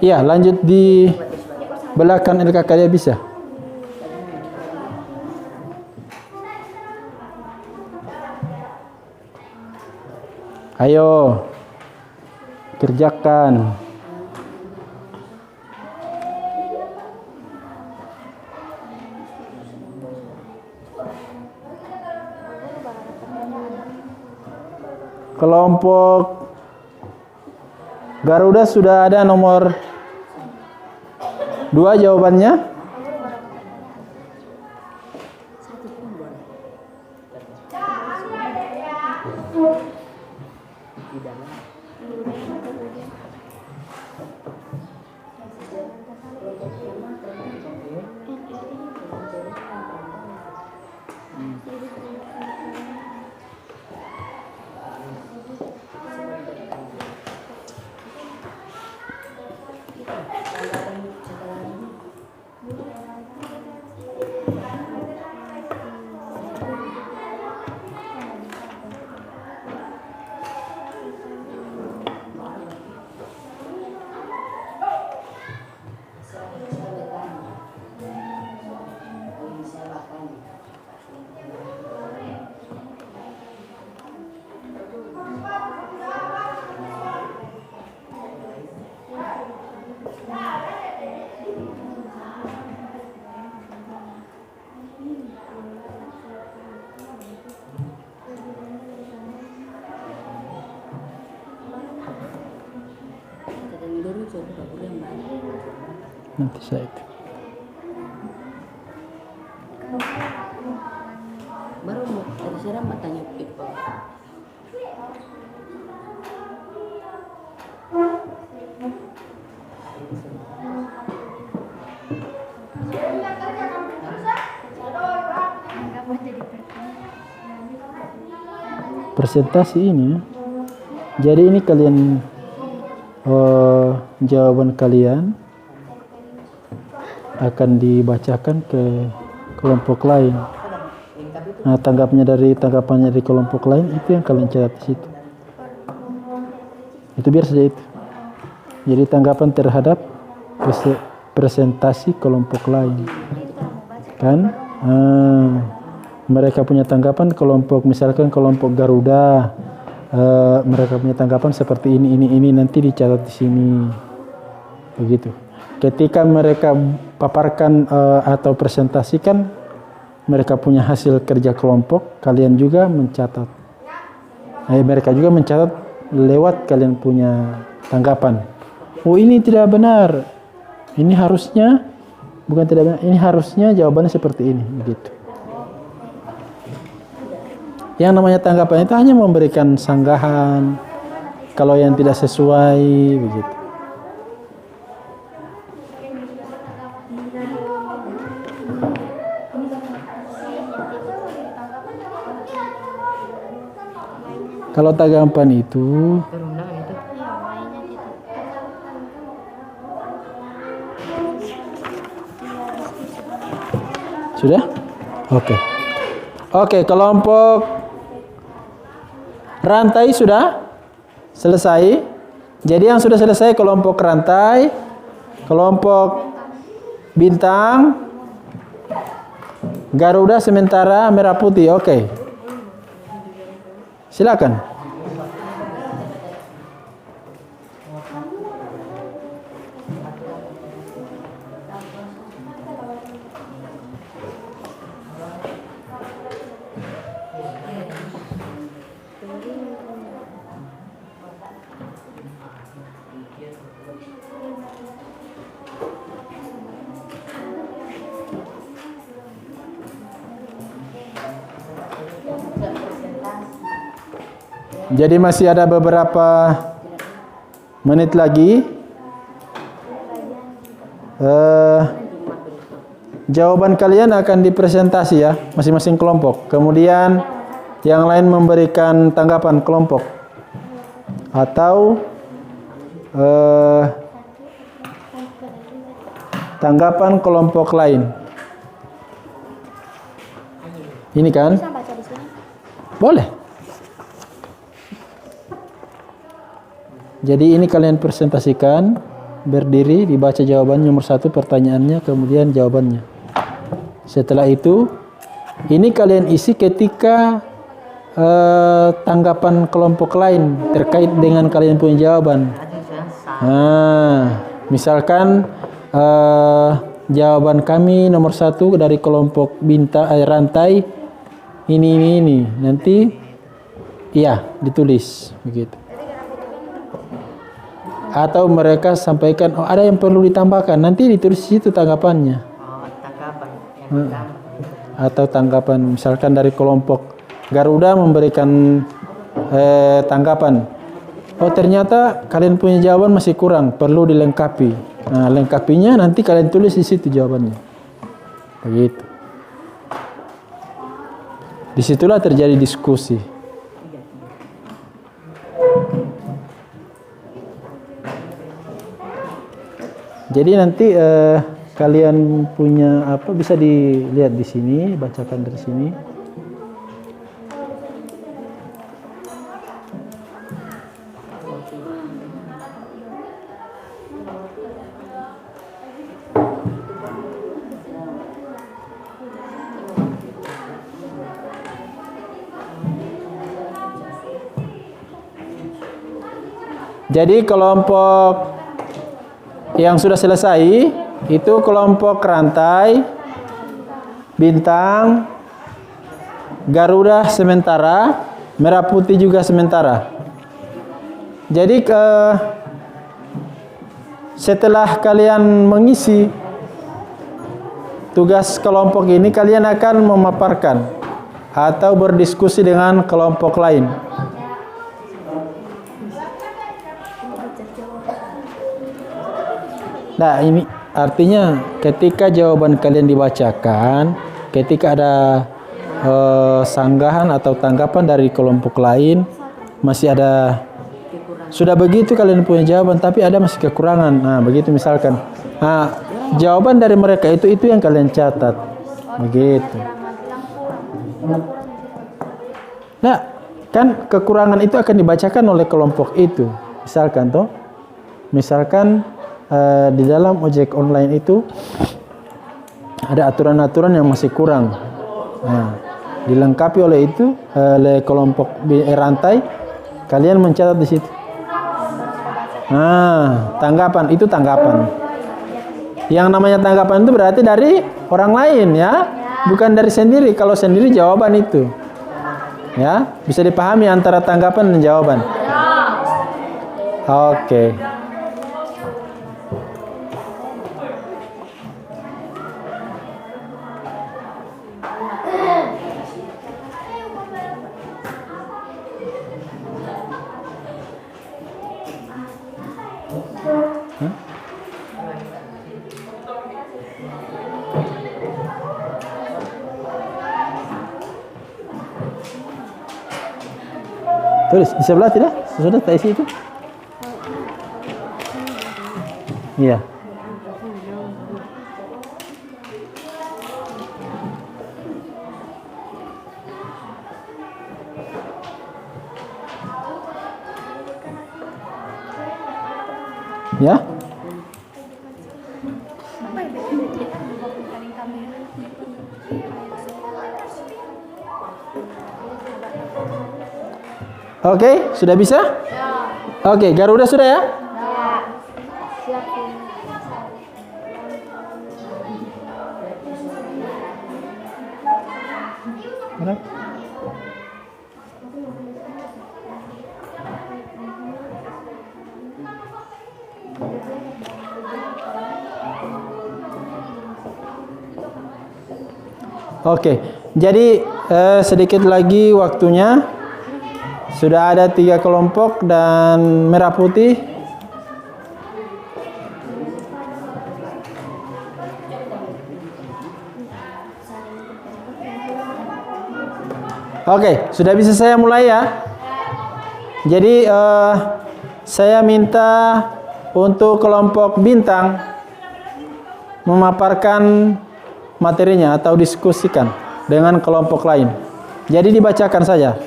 Iya, lanjut di belakang LKK ya bisa. Ayo, kerjakan. Kelompok Garuda sudah ada nomor 2 jawabannya. Nanti saya itu. Baru mau terserah matanya itu. Presentasi ini ya. Jadi ini kalian jawaban kalian akan dibacakan ke kelompok lain. Nah, tanggapannya dari kelompok lain itu yang kalian catat di situ. Itu biar saja itu. Jadi tanggapan terhadap presentasi kelompok lain. Kan? Mereka punya tanggapan kelompok, misalkan kelompok Garuda, mereka punya tanggapan seperti ini nanti dicatat di sini. Begitu. Ketika mereka paparkan atau presentasikan, mereka punya hasil kerja kelompok, kalian juga mencatat. Mereka juga mencatat lewat kalian punya tanggapan. Oh, ini tidak benar. Ini harusnya, bukan tidak benar, ini harusnya jawabannya seperti ini. Begitu. Yang namanya tanggapan itu hanya memberikan sanggahan kalau yang tidak sesuai, begitu. Kalau tanggapan itu Perundangan itu. sudah? Oke. Oke, kelompok rantai sudah selesai. Jadi yang sudah selesai kelompok rantai, kelompok bintang, Garuda sementara, merah putih. Oke. Silakan. Jadi masih ada beberapa menit lagi. Jawaban kalian akan dipresentasi ya, masing-masing kelompok. Kemudian yang lain memberikan tanggapan kelompok atau tanggapan kelompok lain. Ini kan? Bisa baca di sini? Boleh. Jadi ini kalian presentasikan, berdiri, dibaca jawaban nomor 1 pertanyaannya, kemudian jawabannya. Setelah itu, ini kalian isi ketika tanggapan kelompok lain terkait dengan kalian punya jawaban. Nah, misalkan jawaban kami nomor 1 dari kelompok bintang rantai ini, nanti iya ditulis begitu. Atau mereka sampaikan, oh ada yang perlu ditambahkan, nanti ditulis di situ tanggapannya. Oh, tanggapan yang pertama. Atau tanggapan, misalkan dari kelompok Garuda memberikan tanggapan, oh ternyata kalian punya jawaban masih kurang, perlu dilengkapi. Nah, lengkapinya nanti kalian tulis di situ jawabannya. Begitu. Disitulah terjadi diskusi. Jadi nanti kalian punya apa bisa dilihat di sini, bacakan dari sini. Jadi kelompok yang sudah selesai itu kelompok rantai, bintang, Garuda sementara, merah putih juga sementara. Jadi setelah kalian mengisi tugas kelompok ini, kalian akan memaparkan atau berdiskusi dengan kelompok lain. Nah, ini artinya ketika jawaban kalian dibacakan, ketika ada sanggahan atau tanggapan dari kelompok lain, masih ada sudah begitu kalian punya jawaban tapi ada masih kekurangan. Nah, begitu misalkan. Nah, jawaban dari mereka itu yang kalian catat. Begitu. Nah, kan kekurangan itu akan dibacakan oleh kelompok itu. Misalkan toh, misalkan di dalam ojek online itu ada aturan-aturan yang masih kurang. Nah, dilengkapi oleh itu oleh kelompok rantai, kalian mencatat di situ. Nah, tanggapan itu tanggapan. Yang namanya tanggapan itu berarti dari orang lain ya, bukan dari sendiri. Kalau sendiri jawaban itu. Ya, bisa dipahami antara tanggapan dan jawaban. Oke. Tulis di sebelah tidak? Sudah tak isi itu? Iya. Ya? Oke, sudah bisa? Oke, Garuda sudah ya? Oke, jadi sedikit lagi waktunya. Sudah ada 3 kelompok dan merah putih. Oke, sudah bisa saya mulai ya. Jadi saya minta untuk kelompok bintang memaparkan materinya atau diskusikan dengan kelompok lain. Jadi dibacakan saja.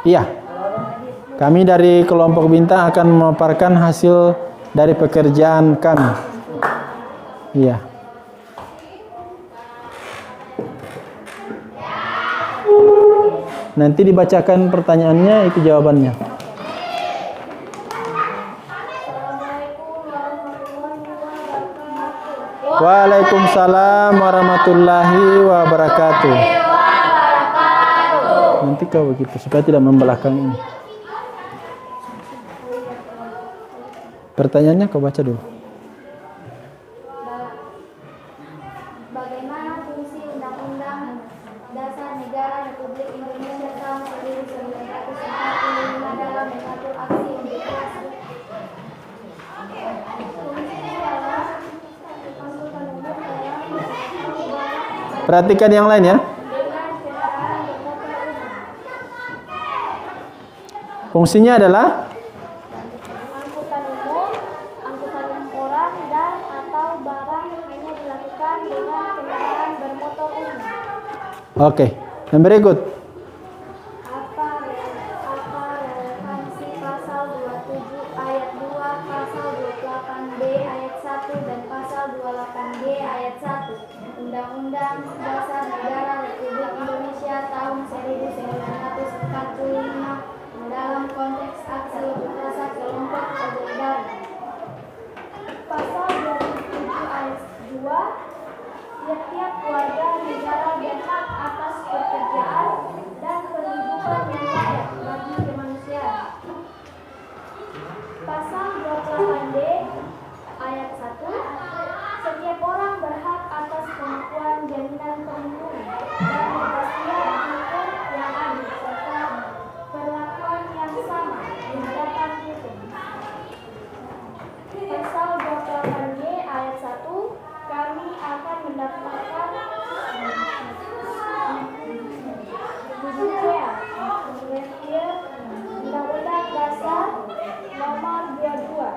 Iya, kami dari kelompok bintang akan memaparkan hasil dari pekerjaan kami. Iya. Nanti dibacakan pertanyaannya, itu jawabannya. Waalaikumsalam warahmatullahi wabarakatuh. Nanti kau begitu supaya tidak membelakang ini. Pertanyaannya kau baca dulu. Bagaimana fungsi Undang-Undang Dasar Negara Republik Indonesia tahun 1945 dalam mengatur aksi unjuk rasa? Perhatikan yang lain ya. Fungsinya adalah Angkutan umum, angkutan orang dan atau barang hanya dilakukan dengan kendaraan bermotor umum. oke. Yang berikut. Apa relevansi pasal 27 ayat 2, pasal 28B ayat 1 dan pasal 28G ayat 1 Undang-Undang Dasar Negara Republik Indonesia tahun 1945 dalam konteks aksi unjuk rasa kelompok ojek daring? Pasal 27 ayat 2, tiap-tiap warga negara berhak atas pekerjaan dan penghidupan yang layak bagi kemanusiaan. Pasal 28D ayat 1, setiap orang berhak atas pengakuan jaminan perlindungan dan kepastian hukum yang adil serta perlakuan yang sama di hadapan hukum. Pasal 28G ayat 1, kami akan mendaftarkan Undang-Undang Dasar Nomor 22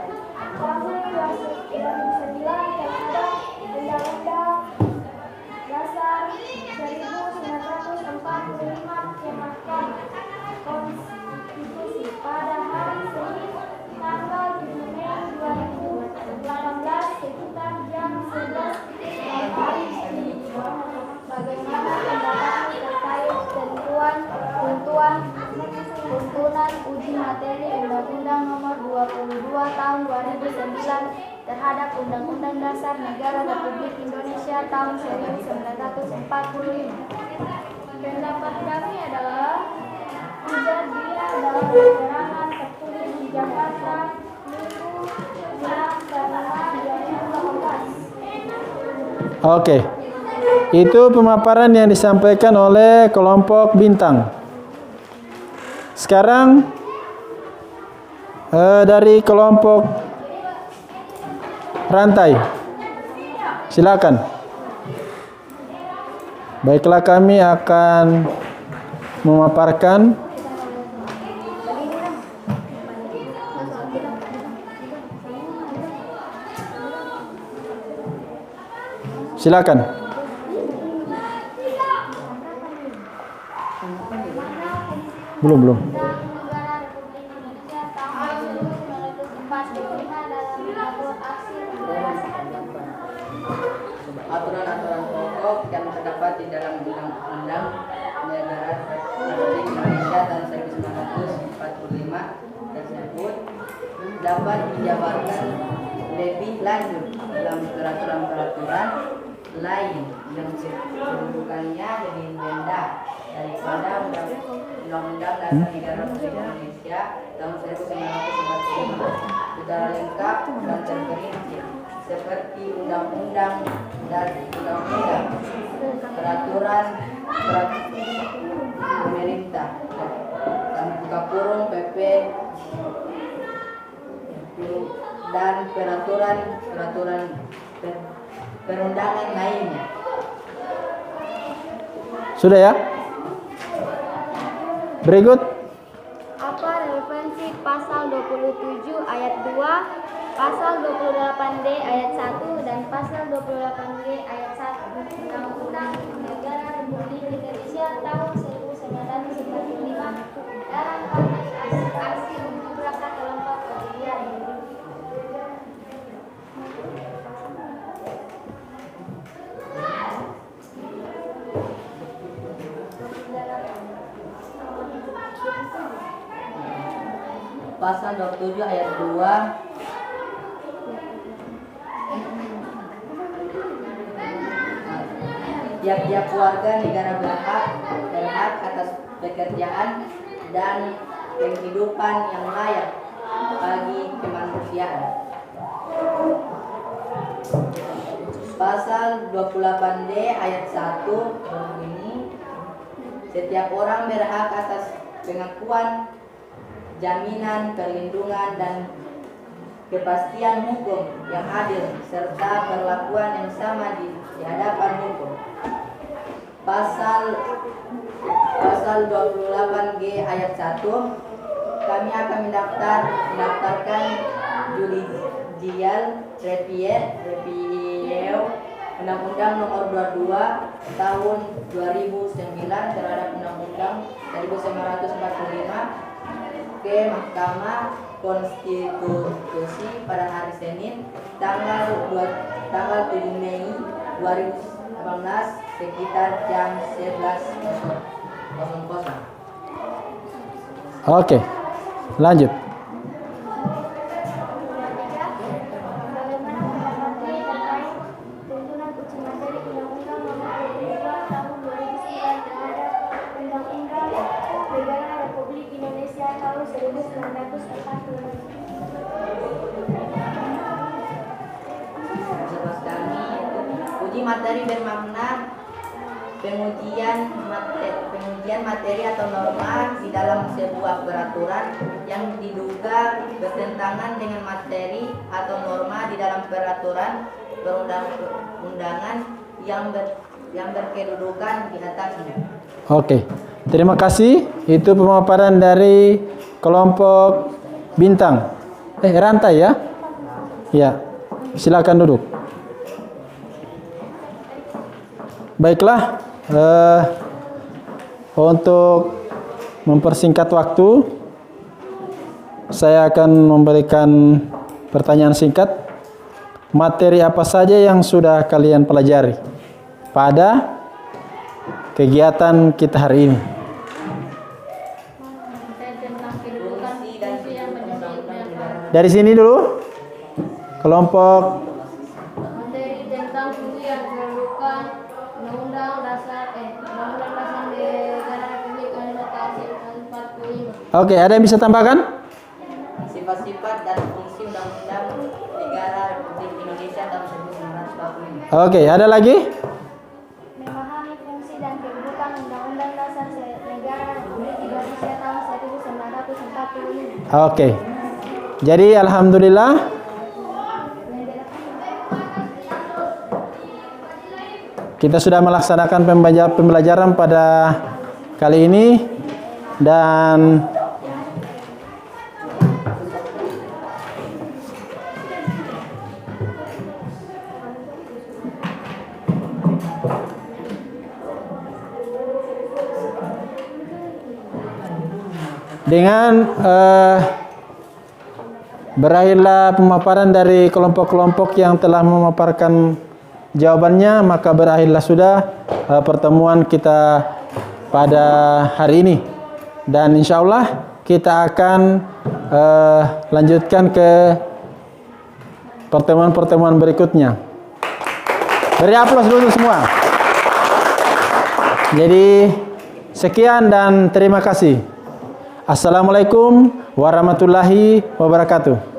terhadap Undang-Undang Dasar Negara Republik Indonesia tahun 1945. Pendapat kami adalah ujar dia dalam keterangan tertulis di Jakarta Minggu 6 Januari 2018. Oke. Itu pemaparan yang disampaikan oleh kelompok Bintang. Sekarang dari kelompok Rantai. Silakan. Baiklah, kami akan memaparkan silakan. Belum. Negara Republik Indonesia tahun 1945 dalam mengatur aksi Aturan-aturan pokok yang terdapat di dalam Undang-Undang Negara Republik Indonesia tahun 1945 tersebut dapat dijabarkan lebih lanjut dalam peraturan-peraturan lain yang kedudukannya lebih rendah daripada Undang-Undang Dasar Negara Republik Indonesia tahun 1945 secara lengkap dan terperinci seperti undang-undang dan undang-undang, peraturan pemerintah, dan buka kurung PP dan peraturan perundangan lainnya. Sudah ya? Berikut. Apa relevansi pasal 27 ayat 2, pasal 28D ayat 1 dan pasal 28G ayat 1 Undang-Undang Negara Republik Indonesia tahun 1945 dalam konteks aksi unjuk rasa kelompok Odelian. Pasal 27 ayat 2 tiap-tiap warga negara berhak atas pekerjaan dan penghidupan yang layak bagi kemanusiaan. Pasal 28D ayat 1 berbunyi, setiap orang berhak atas pengakuan, jaminan, perlindungan, dan kepastian hukum yang adil serta perlakuan yang sama di hadapan hukum. Pasal 28G ayat 1 kami akan mendaftarkan judicial review Undang-Undang Nomor 22 Tahun 2009 terhadap Undang-Undang 1945 ke Mahkamah Konstitusi pada hari Senin tanggal 7 Mei 2018 sekitar jam 11.00. Oke. Lanjut. Bagaimana pendapat terkait tuntunan uji materi Undang-Undang Nomor 22 Tahun 2009 terhadap Undang-Undang Negara Republik Indonesia tahun 1945? Jelas kami, uji materi bermakna pengujian materi atau norma di dalam sebuah peraturan yang diduga bertentangan dengan materi atau norma di dalam peraturan perundang-undangan yang berkedudukan di atasnya. Oke. Terima kasih. Itu pemaparan dari kelompok Bintang. Rantai ya? Ya. Silakan duduk. Baiklah. Untuk mempersingkat waktu, saya akan memberikan pertanyaan singkat. Materi apa saja yang sudah kalian pelajari pada kegiatan kita hari ini? Tentang kedudukan fungsi yang menjadi Dari sini dulu. kelompok Materi tentang studi yang kedudukan Undang-Undang Dasar Negara Republik Indonesia tahun 45. Oke, ada yang bisa tambahkan? Sifat-sifat dan fungsi Undang-Undang Negara Republik Indonesia tahun 1945. Oke, ada lagi? Memahami fungsi dan kedudukan Undang-Undang Dasar Negara Republik Indonesia tahun 1945. Oke. Jadi alhamdulillah kita sudah melaksanakan pembelajaran pada kali ini dan dengan berakhirlah pemaparan dari kelompok-kelompok yang telah memaparkan jawabannya, maka berakhirlah sudah pertemuan kita pada hari ini. Dan insya Allah kita akan lanjutkan ke pertemuan-pertemuan berikutnya. Beri aplaus dulu semua. Jadi sekian dan terima kasih. Assalamualaikum warahmatullahi wabarakatuh.